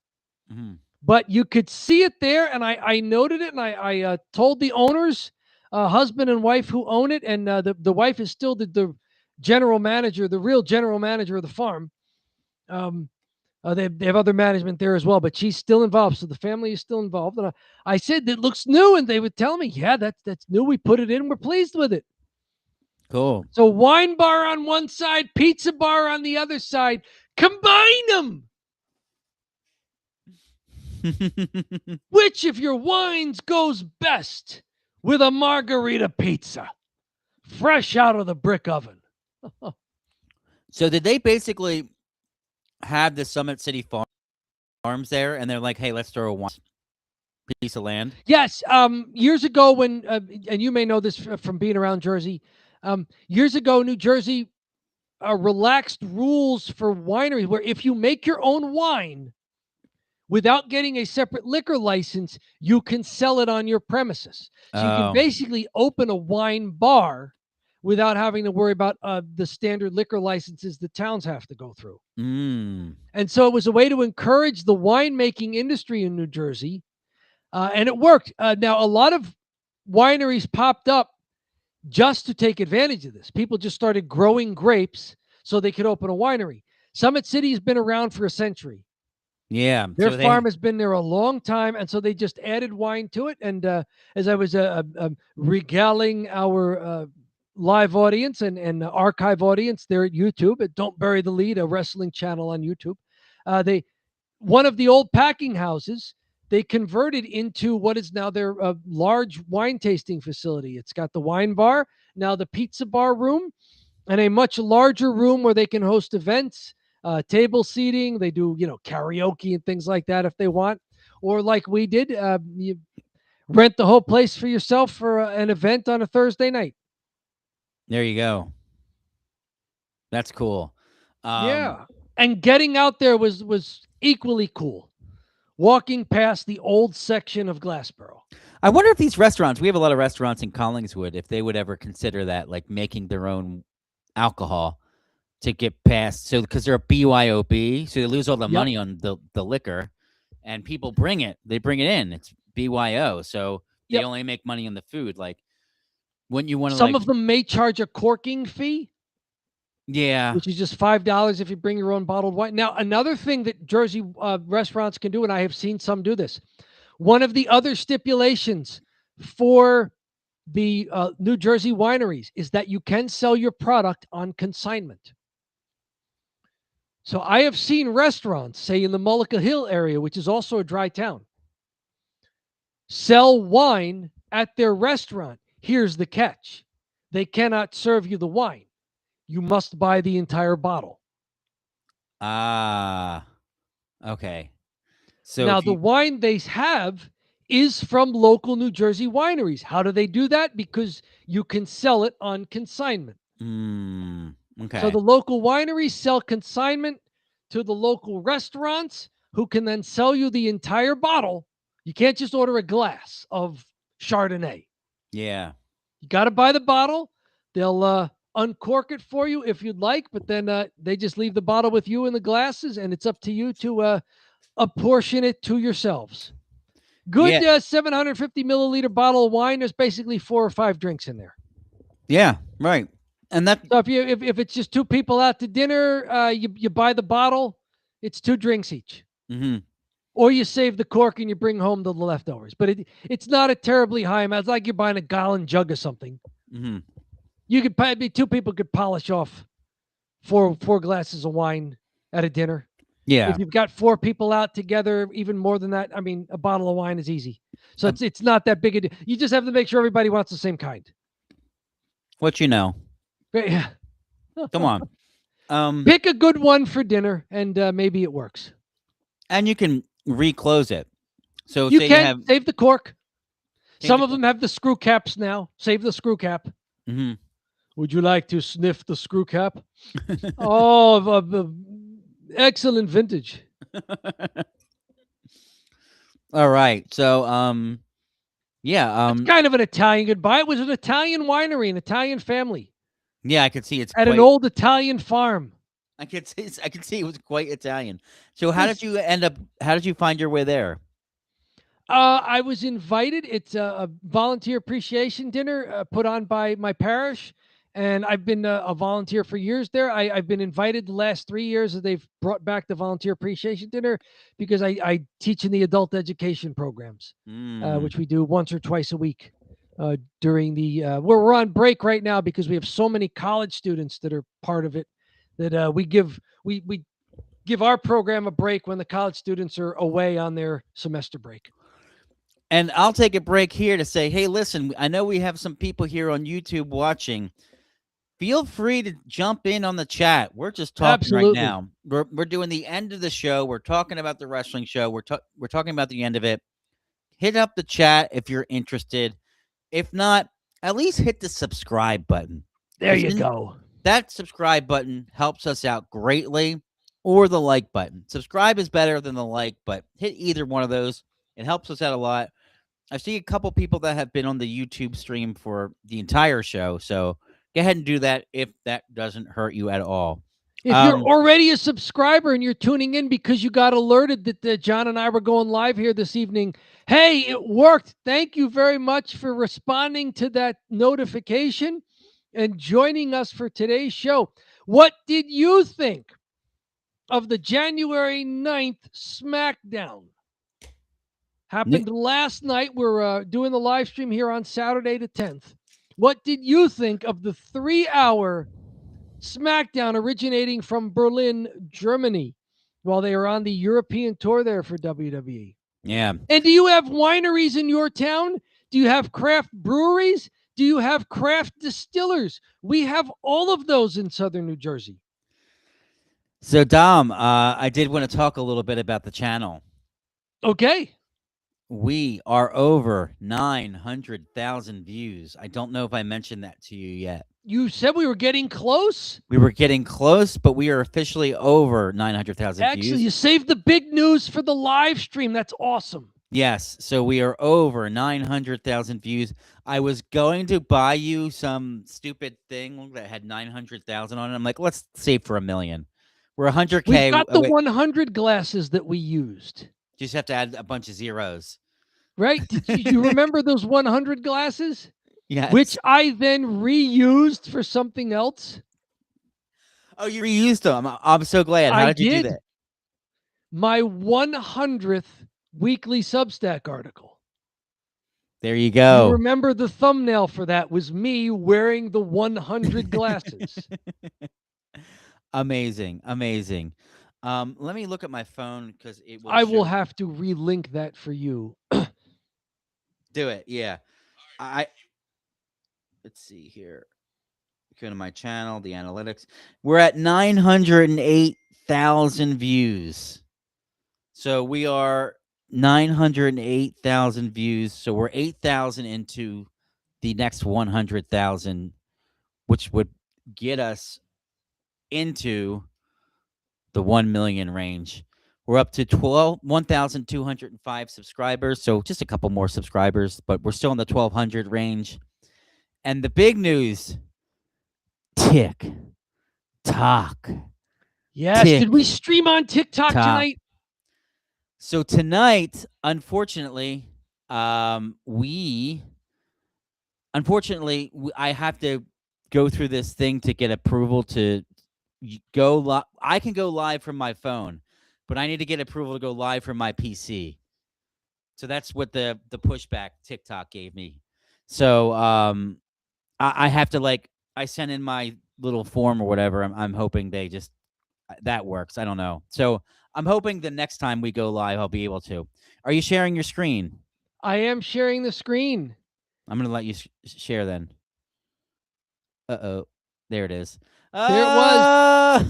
Mm-hmm. But you could see it there, and I noted it, and I told the owners, husband and wife who own it, and the wife is still the general manager, the real general manager of the farm. They have other management there as well, but she's still involved, so the family is still involved. And I said, it looks new, and they would tell me, yeah, that's new. We put it in. We're pleased with it. Cool. So wine bar on one side, pizza bar on the other side. Combine them. Which of your wines goes best with a margarita pizza, fresh out of the brick oven? So did they basically have the Summit City farms there, and they're like, hey, let's throw a one piece of land? Yes. Years ago when, and you may know this from being around Jersey, years ago, New Jersey relaxed rules for wineries where if you make your own wine, without getting a separate liquor license, you can sell it on your premises. So you can basically open a wine bar without having to worry about the standard liquor licenses the towns have to go through. Mm. And so it was a way to encourage the winemaking industry in New Jersey, and it worked. Now, a lot of wineries popped up just to take advantage of this. People just started growing grapes so they could open a winery. Summit City has been around for a century. Yeah. Their farm has been there a long time, and so they just added wine to it. And as I was regaling our live audience and archive audience there at YouTube at Don't Bury the Lead, a wrestling channel on YouTube, one of the old packing houses, they converted into what is now their large wine tasting facility. It's got the wine bar, now the pizza bar room, and a much larger room where they can host events. Table seating, they do, karaoke and things like that if they want. Or like we did, you rent the whole place for yourself for an event on a Thursday night. There you go. That's cool. Yeah. And getting out there was equally cool. Walking past the old section of Glassboro. I wonder if these restaurants, we have a lot of restaurants in Collingswood, if they would ever consider that, like making their own alcohol to get past, so because they're a BYOB, so they lose all the money on the liquor, and people bring it in. It's BYO, so they only make money on the food. Like, wouldn't you want to? Some of them may charge a corking fee. Yeah, which is just $5 if you bring your own bottled wine. Now, another thing that Jersey restaurants can do, and I have seen some do this, one of the other stipulations for the New Jersey wineries is that you can sell your product on consignment. So I have seen restaurants, say in the Mullica Hill area, which is also a dry town, sell wine at their restaurant. Here's the catch. They cannot serve you the wine. You must buy the entire bottle. Okay. So now the wine they have is from local New Jersey wineries. How do they do that? Because you can sell it on consignment. Okay. So the local wineries sell consignment to the local restaurants, who can then sell you the entire bottle. You can't just order a glass of Chardonnay. Yeah. You got to buy the bottle. They'll uncork it for you if you'd like, but then they just leave the bottle with you in the glasses, and it's up to you to apportion it to yourselves. Good 750 milliliter bottle of wine. There's basically 4 or 5 drinks in there. Yeah, right. And that, so if it's just 2 people out to dinner, you buy the bottle. It's 2 drinks each. mm-hmm. Or you save the cork and you bring home the leftovers. But it's not a terribly high amount. It's like you're buying a gallon jug or something. Mm-hmm. You could probably 2 people could polish off 4 glasses of wine at a dinner. Yeah. If you've got 4 people out together, even more than that, I mean, a bottle of wine is easy. So it's not that big a deal. You just have to make sure everybody wants the same kind. What you know? Yeah. Come on. Pick a good one for dinner, and maybe it works. And you can reclose it. So you can save the cork. Some of them have the screw caps now. Save the screw cap. Mm-hmm. Would you like to sniff the screw cap? Excellent vintage. All right. So, it's kind of an Italian goodbye. It was an Italian winery, an Italian family. Yeah, I could see it's at an old Italian farm. I could see it was quite Italian. So how did you find your way there? I was invited. It's a volunteer appreciation dinner put on by my parish. And I've been a volunteer for years there. I've been invited the last 3 years that they've brought back the volunteer appreciation dinner because I teach in the adult education programs, which we do once or twice a week during the we're on break right now because we have so many college students that are part of it that we give our program a break when the college students are away on their semester break. And I'll take a break here to say, hey, listen, I know we have some people here on YouTube watching. Feel free to jump in on the chat. We're just talking right now. We're doing the end of the show. We're talking about the wrestling show. We're talking about the end of it. Hit up the chat if you're interested. If not, at least hit the subscribe button. There you go. That subscribe button helps us out greatly, or the like button. Subscribe is better than the like, but hit either one of those. It helps us out a lot. I see a couple people that have been on the YouTube stream for the entire show, so go ahead and do that if that doesn't hurt you at all. If you're already a subscriber and you're tuning in because you got alerted that John and I were going live here this evening, hey, it worked. Thank you very much for responding to that notification and joining us for today's show. What did you think of the January 9th SmackDown? Happened last night. We're doing the live stream here on Saturday the 10th. What did you think of the 3-hour SmackDown originating from Berlin, Germany, while they were on the European tour there for WWE? Yeah. And do you have wineries in your town? Do you have craft breweries? Do you have craft distillers? We have all of those in Southern New Jersey. So, Dom, I did want to talk a little bit about the channel. Okay. We are over 900,000 views. I don't know if I mentioned that to you yet. You said we were getting close? We were getting close, but we are officially over 900,000 views. Actually, you saved the big news for the live stream. That's awesome. Yes, so we are over 900,000 views. I was going to buy you some stupid thing that had 900,000 on it. I'm like, let's save for $1 million. We're 100K. We got the 100 glasses that we used. You just have to add a bunch of zeros. Right? Did you remember those 100 glasses? Yes. Which I then reused for something else. Oh, you reused them. I'm so glad. How did you do that? My 100th weekly Substack article. There you go. You remember the thumbnail for that was me wearing the 100 glasses. Amazing. Amazing. Let me look at my phone because it will I will have to relink that for you. Do it. Yeah. Let's see here. Go to my channel, the analytics. We're at 908,000 views. So we are 908,000 views. So we're 8,000 into the next 100,000, which would get us into the 1 million range. We're up to 1,205 subscribers. So just a couple more subscribers, but we're still in the 1,200 range. And the big news, TikTok. Yes. Did we stream on TikTok tonight? So tonight, unfortunately, I have to go through this thing to get approval to go live. I can go live from my phone, but I need to get approval to go live from my PC. So that's what the pushback TikTok gave me. So I have to I sent in my little form or whatever. I'm hoping they just that works. I don't know. So I'm hoping the next time we go live, I'll be able to. Are you sharing your screen? I am sharing the screen. I'm going to let you share then. Uh-oh. There it is. There it was.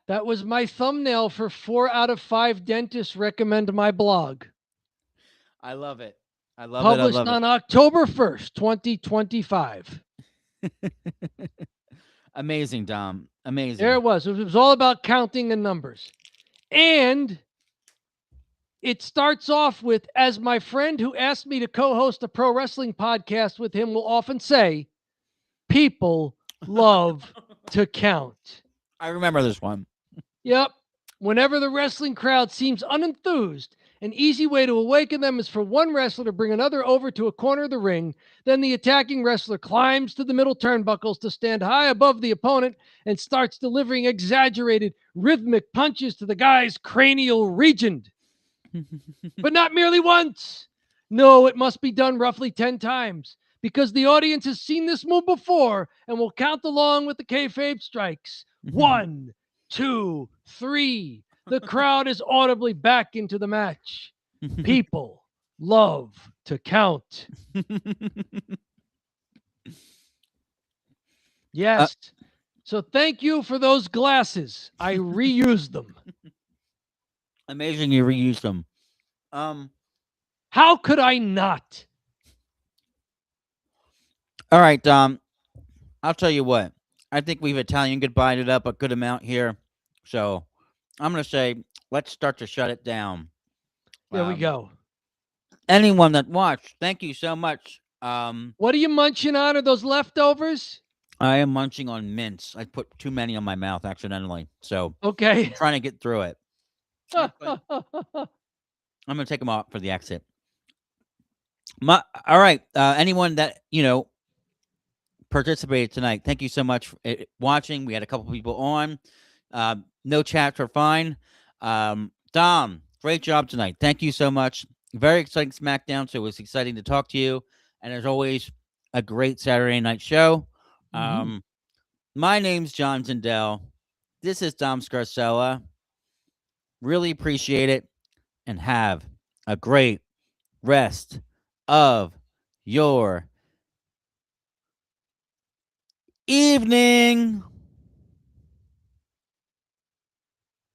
That was my thumbnail for 4 out of 5 dentists recommend my blog. I love it. I love Published it. Published on October 1st, 2025. Amazing, Dom. Amazing. There it was. It was all about counting and numbers. And it starts off with, as my friend who asked me to co-host a pro wrestling podcast with him will often say, people love to count. I remember this one. Yep. Whenever the wrestling crowd seems unenthused, an easy way to awaken them is for one wrestler to bring another over to a corner of the ring. Then the attacking wrestler climbs to the middle turnbuckles to stand high above the opponent and starts delivering exaggerated, rhythmic punches to the guy's cranial region. But not merely once. No, it must be done roughly 10 times because the audience has seen this move before and will count along with the kayfabe strikes. 1, 2, 3. The crowd is audibly back into the match. People love to count. Yes. So thank you for those glasses. I reused them. Amazing you reused them. How could I not? All right, Dom. I'll tell you what. I think we've Italian goodbye'd it up a good amount here. So I'm going to say, let's start to shut it down. There we go. Anyone that watched, thank you so much. What are you munching on? Are those leftovers? I am munching on mints. I put too many on my mouth accidentally. So okay. I'm trying to get through it. I'm going to take them out for the exit. All right. Anyone that, participated tonight, thank you so much for watching. We had a couple people on. No chats are fine. Dom, great job tonight. Thank you so much. Very exciting SmackDown, so it was exciting to talk to you. And as always, a great Saturday night show. My name's John Zindel. This is Dom Scarcella. Really appreciate it. And have a great rest of your evening.